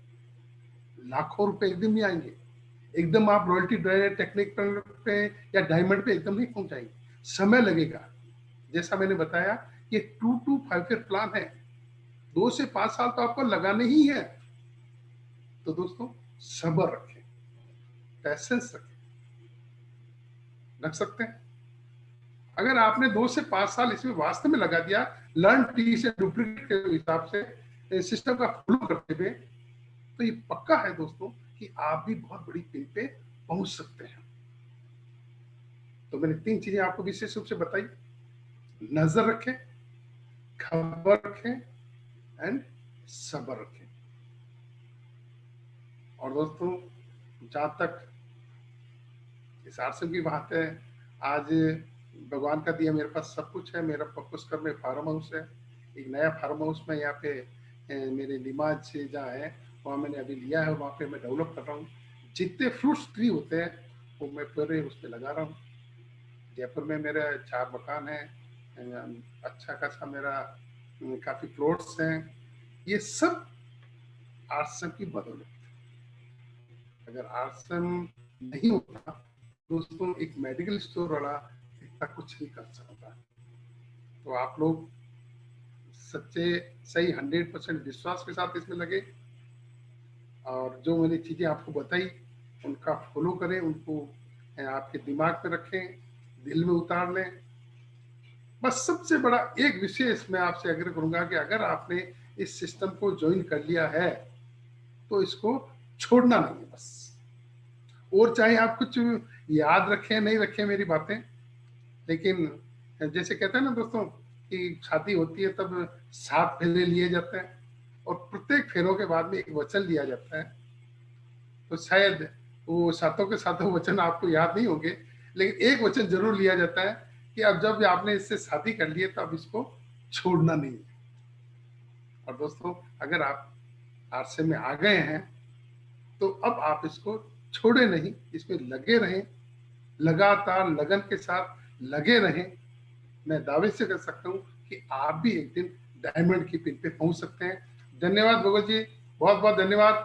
[SPEAKER 2] लाखों रुपए एकदम नहीं आएंगे, एकदम आप रॉयल्टी टेक्निक पे या डायमंड पे एकदम नहीं पहुंचाएंगे। समय लगेगा। जैसा मैंने बताया ये 2 to 5 ईयर प्लान है, 2 से 5 साल तो आपको लगाने ही है। तो दोस्तों सब्र रखें, पैसेंस रखें, रख सकते हैं। अगर आपने 2 से 5 साल इसमें वास्तव में लगा दिया, लर्न टी से डुप्लीकेट के हिसाब से सिस्टम का फॉलो करते हुए, तो ये पक्का है दोस्तों कि आप भी बहुत बड़ी पिन पे पहुंच सकते हैं। तो मैंने 3 चीजें आपको विशेष रूप से बताई, नजर रखें, खबर रखें एंड सब्र रखें। और दोस्तों जहां तक इस आश्रम की बात है, आज भगवान का दिया मेरे पास सब कुछ है। मेरा पुष्कर में फार्म हाउस है, एक नया फार्म हाउस में यहाँ पे मेरे लिमाज से जहाँ है वहाँ मैंने अभी लिया है, वहाँ पे मैं डेवलप कर रहा हूँ। जितने फ्रूट्स ट्री होते हैं वो मैं पूरे उस पर लगा रहा हूँ। जयपुर में मेरे 4 मकान है, अच्छा खासा मेरा काफी प्लॉट्स हैं। ये सब आश्रम की बदौलत। अगर आश्रम नहीं होता दोस्तों, एक मेडिकल स्टोर वाला इतना कुछ नहीं कर सकता। तो आप लोग सच्चे सही 100% विश्वास के साथ इसमें लगे, और जो मैंने चीजें आपको बताई उनका फॉलो करें, उनको आपके दिमाग में रखें, दिल में उतार लें। बस सबसे बड़ा एक विशेष मैं आपसे आग्रह करूंगा कि अगर आपने इस सिस्टम को ज्वाइन कर लिया है तो इसको छोड़ना नहीं है बस। और चाहे आप कुछ याद रखें नहीं रखें मेरी बातें, लेकिन जैसे कहते हैं ना दोस्तों कि शादी होती है तब 7 फेरे लिए जाते हैं और प्रत्येक फेरों के बाद में एक वचन लिया जाता है। तो शायद वो सातों के सातों वचन आपको याद नहीं होंगे, लेकिन एक वचन जरूर लिया जाता है कि अब जब आपने इससे शादी कर ली है तो अब इसको छोड़ना नहीं है। और दोस्तों अगर आप आरसे में आ गए हैं तो अब आप इसको छोड़े नहीं, इसमें लगे रहें, लगातार लगन के साथ लगे रहें। मैं दावे से कर सकता हूँ कि आप भी एक दिन डायमंड की पिन पे पहुंच सकते हैं। धन्यवाद भगवत जी, बहुत बहुत धन्यवाद।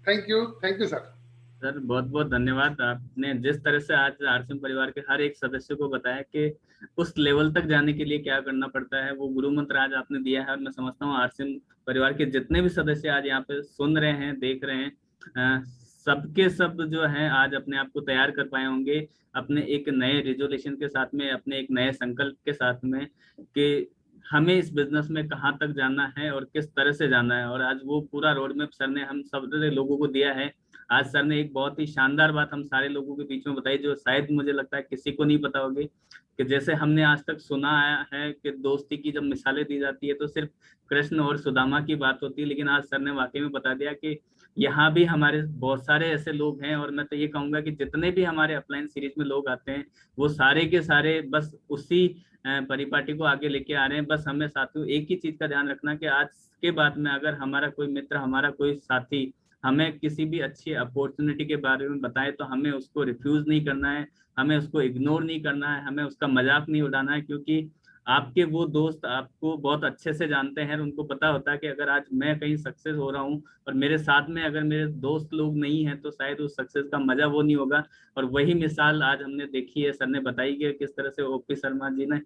[SPEAKER 2] Thank you sir.
[SPEAKER 1] सर बहुत बहुत धन्यवाद। आपने जिस तरह से आज आरसीएम परिवार के हर एक सदस्य को बताया कि उस लेवल तक जाने के लिए क्या करना पड़ता है, वो गुरु मंत्र आज आपने दिया है। और मैं समझता हूँ आरसीएम परिवार के जितने भी सदस्य आज यहाँ पे सुन रहे हैं, देख रहे हैं, सबके सब जो हैं आज अपने आप को तैयार कर पाए होंगे अपने एक नए रिजोल्यूशन के साथ में, अपने एक नए संकल्प के साथ में कि हमें इस बिजनेस में कहाँ तक जाना है और किस तरह से जाना है। और आज वो पूरा रोड मैप सर ने हम सब लोगों को दिया है। आज सर ने एक बहुत ही शानदार बात हम सारे लोगों के बीच में बताई जो शायद मुझे लगता है किसी को नहीं पता होगी, कि जैसे हमने आज तक सुना आया है कि दोस्ती की जब मिसालें दी जाती है तो सिर्फ कृष्ण और सुदामा की बात होती है, लेकिन आज सर ने वाकई में बता दिया कि यहाँ भी हमारे बहुत सारे ऐसे लोग हैं। और मैं तो ये कहूंगा कि जितने भी हमारे अपलाइन सीरीज में लोग आते हैं वो सारे के सारे बस उसी परिपाटी को आगे लेके आ रहे हैं। बस हमें साथियों एक ही चीज का ध्यान रखना कि आज के बाद में अगर हमारा कोई मित्र, हमारा कोई साथी हमें किसी भी अच्छी अपॉर्चुनिटी के बारे में बताए तो हमें उसको रिफ्यूज नहीं करना है, हमें उसको इग्नोर नहीं करना है, हमें उसका मजाक नहीं उड़ाना है। क्योंकि आपके वो दोस्त आपको बहुत अच्छे से जानते हैं और उनको पता होता है कि अगर आज मैं कहीं सक्सेस हो रहा हूँ और मेरे साथ में अगर मेरे दोस्त लोग नहीं हैं तो शायद उस सक्सेस का मजा वो नहीं होगा। और वही मिसाल आज हमने देखी है, सर ने बताई कि किस तरह से ओपी शर्मा जी ने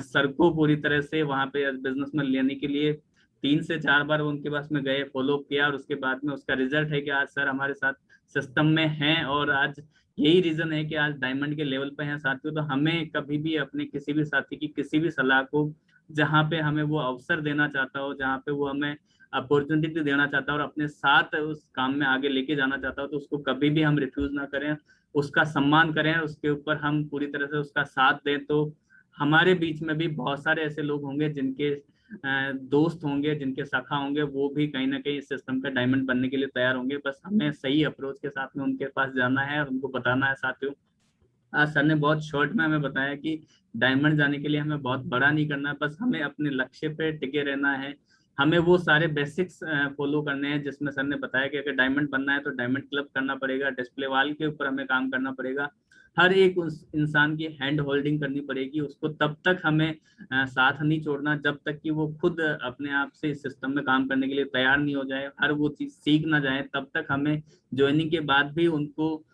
[SPEAKER 1] सर को पूरी तरह से वहां पे बिजनेस में लेने के लिए 3 से 4 बार उनके पास में गए, फॉलो किया, और उसके बाद में उसका रिजल्ट है कि आज सर हमारे साथ सिस्टम में हैं। और आज यही रीजन है कि आज डायमंड के लेवल पे हैं साथियों। तो हमें कभी भी अपने किसी भी साथी की किसी भी सलाह को, जहाँ पे हमें वो अवसर देना चाहता हो, जहाँ पे वो हमें अपॉर्चुनिटी देना चाहता है और अपने साथ उस काम में आगे लेके जाना चाहता हो, तो उसको कभी भी हम रिफ्यूज ना करें, उसका सम्मान करें, उसके ऊपर हम पूरी तरह से उसका साथ दें। तो हमारे बीच में भी बहुत सारे ऐसे लोग होंगे जिनके दोस्त होंगे, जिनके सखा होंगे, वो भी कहीं ना कहीं इस सिस्टम का डायमंड बनने के लिए तैयार होंगे। बस हमें सही अप्रोच के साथ में उनके पास जाना है और उनको बताना है। साथियों आज सर ने बहुत शॉर्ट में हमें बताया कि डायमंड जाने के लिए हमें बहुत बड़ा नहीं करना है, बस हमें अपने लक्ष्य पे टिके रहना है। हमें वो सारे बेसिक्स फॉलो करने हैं जिसमें सर ने बताया कि अगर डायमंड बनना है तो डायमंड क्लब करना पड़ेगा, डिस्प्ले वाल के ऊपर हमें काम करना पड़ेगा, हर एक उस इंसान की हैंड होल्डिंग करनी पड़ेगी उसको, तब तक हमें साथ नहीं छोड़ना जब तक कि वो खुद अपने आप से इस सिस्टम में काम करने के लिए तैयार नहीं हो जाए, हर वो चीज सीख ना जाए, तब तक हमें ज्वाइनिंग के बाद भी उनको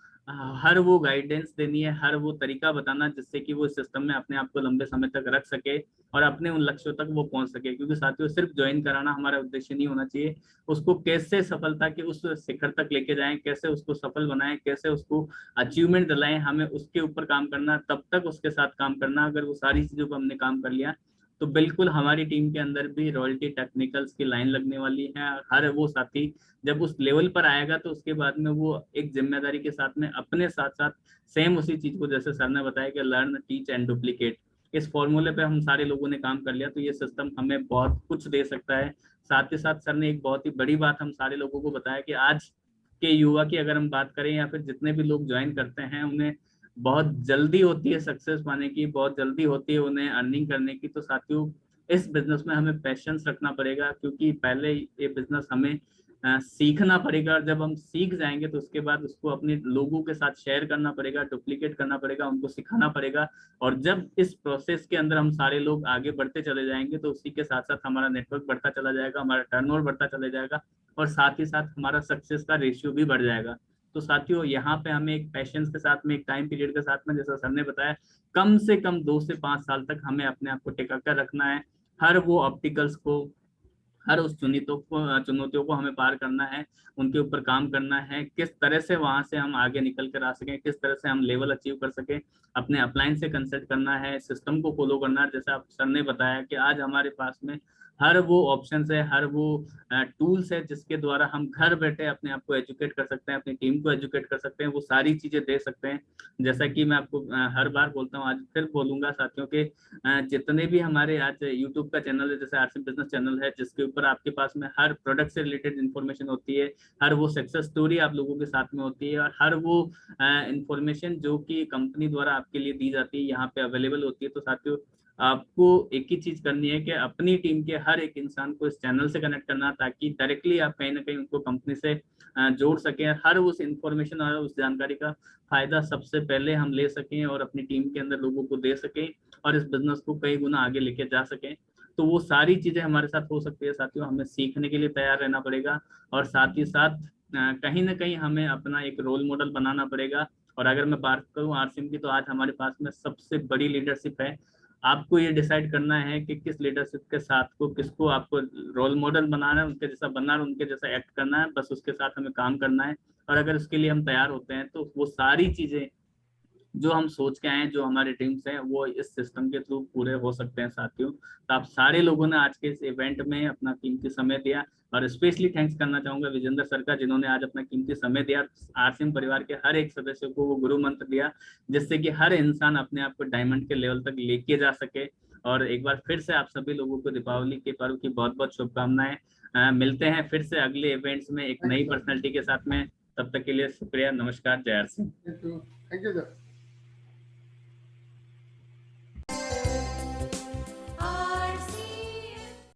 [SPEAKER 1] हर वो गाइडेंस देनी है, हर वो तरीका बताना जिससे कि वो सिस्टम में अपने आप को लंबे समय तक रख सके और अपने उन लक्ष्यों तक वो पहुंच सके। क्योंकि साथियों सिर्फ ज्वाइन कराना हमारा उद्देश्य नहीं होना चाहिए, उसको कैसे सफलता के उस शिखर तक लेके जाएं, कैसे उसको सफल बनाएं, कैसे उसको अचीवमेंट दिलाएं, हमें उसके ऊपर काम करना, तब तक उसके साथ काम करना। अगर वो सारी चीजों पर हमने काम कर लिया तो बिल्कुल हमारी टीम के अंदर भी रॉयल्टी टेक्निकल्स की लाइन लगने वाली है। हर वो साथी जब उस लेवल पर आएगा तो उसके बाद में वो एक जिम्मेदारी के साथ में अपने साथ साथ सेम उसी चीज को, जैसे सर ने बताया कि लर्न टीच एंड डुप्लीकेट, इस फॉर्मूले पे हम सारे लोगों ने काम कर लिया तो ये सिस्टम हमें बहुत कुछ दे सकता है। साथ ही साथ सर ने एक बहुत ही बड़ी बात हम सारे लोगों को बताया कि आज के युवा की अगर हम बात करें या फिर जितने भी लोग ज्वाइन करते हैं, उन्हें बहुत जल्दी होती है सक्सेस पाने की, बहुत जल्दी होती है उन्हें अर्निंग करने की। तो साथियों इस बिजनेस में हमें पैशंस रखना पड़ेगा, क्योंकि पहले ये बिजनेस हमें सीखना पड़ेगा, और जब हम सीख जाएंगे तो उसके बाद उसको अपने लोगों के साथ शेयर करना पड़ेगा, डुप्लीकेट करना पड़ेगा, उनको सिखाना पड़ेगा। और जब इस प्रोसेस के अंदर हम सारे लोग आगे बढ़ते चले जाएंगे तो उसी के साथ साथ हमारा नेटवर्क बढ़ता चला जाएगा, हमारा टर्नओवर बढ़ता चला जाएगा, और साथ ही साथ हमारा सक्सेस का रेशियो भी बढ़ जाएगा। तो साथियों यहाँ पे हमें एक पैशंस के साथ में, एक टाइम पीरियड के साथ में, जैसा सर ने बताया, कम से कम 2 से 5 साल तक हमें अपने आप को टिका कर रखना है। हर वो ऑब्स्टिकल्स को, हर उस चुनौतियों को हमें पार करना है, उनके ऊपर काम करना है, किस तरह से वहां से हम आगे निकल कर आ सकें, किस तरह से हम लेवल अचीव कर सकें, अपने अपलाइन से कंसल्ट करना है, सिस्टम को फॉलो करना है। जैसा आप सर ने बताया कि आज हमारे पास में हर वो ऑप्शन है, हर वो टूल्स है जिसके द्वारा हम घर बैठे अपने आप को एजुकेट कर सकते हैं, अपनी टीम को एजुकेट कर सकते हैं, वो सारी चीजें दे सकते हैं। जैसा कि मैं आपको हर बार बोलता हूँ, आज फिर बोलूंगा साथियों के, जितने भी हमारे आज यूट्यूब का चैनल है, जैसे आरसी बिजनेस चैनल है, जिसके ऊपर आपके पास में हर प्रोडक्ट से रिलेटेड इन्फॉर्मेशन होती है, हर वो सक्सेस स्टोरी आप लोगों के साथ में होती है, और हर वो इन्फॉर्मेशन जो कि कंपनी द्वारा आपके लिए दी जाती है यहाँ पे अवेलेबल होती है। तो साथियों आपको एक ही चीज करनी है कि अपनी टीम के हर एक इंसान को इस चैनल से कनेक्ट करना, ताकि डायरेक्टली आप कहीं ना कहीं उनको कंपनी से जोड़ सकें, हर उस इंफॉर्मेशन और उस जानकारी का फायदा सबसे पहले हम ले सकें और अपनी टीम के अंदर लोगों को दे सकें, और इस बिजनेस को कई गुना आगे लेके जा सकें। तो वो सारी चीजें हमारे साथ हो सकती है साथियों, हमें सीखने के लिए तैयार रहना पड़ेगा, और साथ ही साथ कहीं ना कहीं हमें अपना एक रोल मॉडल बनाना पड़ेगा। और अगर मैं बात करूं आरसीएम की, तो आज हमारे पास में सबसे बड़ी लीडरशिप है। आपको ये डिसाइड करना है कि किस लीडरशिप के साथ को, किसको आपको रोल मॉडल बनाना है, उनके जैसा बनना है, उनके जैसा एक्ट करना है, बस उसके साथ हमें काम करना है। और अगर उसके लिए हम तैयार होते हैं तो वो सारी चीजें जो हम सोच के आए हैं, जो हमारे ड्रीम्स हैं, वो इस सिस्टम के थ्रू पूरे हो सकते हैं साथियों। तो आप सारे लोगों ने आज के इस इवेंट में अपना कीमती समय दिया, और स्पेशली थैंक्स करना चाहूंगा विजेंद्र सर का, जिन्होंने आज अपना कीमती समय दिया, आरसीएम परिवार के हर एक सदस्य को वो गुरु मंत्र दिया, जिससे कि हर इंसान अपने आप को डायमंड के लेवल तक लेके जा सके। और एक बार फिर से आप सभी लोगों को दीपावली के पर्व की बहुत बहुत शुभकामनाएं। मिलते हैं फिर से अगले इवेंट्स में एक
[SPEAKER 2] थैंक
[SPEAKER 1] नई
[SPEAKER 2] यू सर।
[SPEAKER 1] पर्सनैलिटी के साथ में। तब तक के लिए शुक्रिया, नमस्कार, Jai R Singh.
[SPEAKER 2] Thank you sir.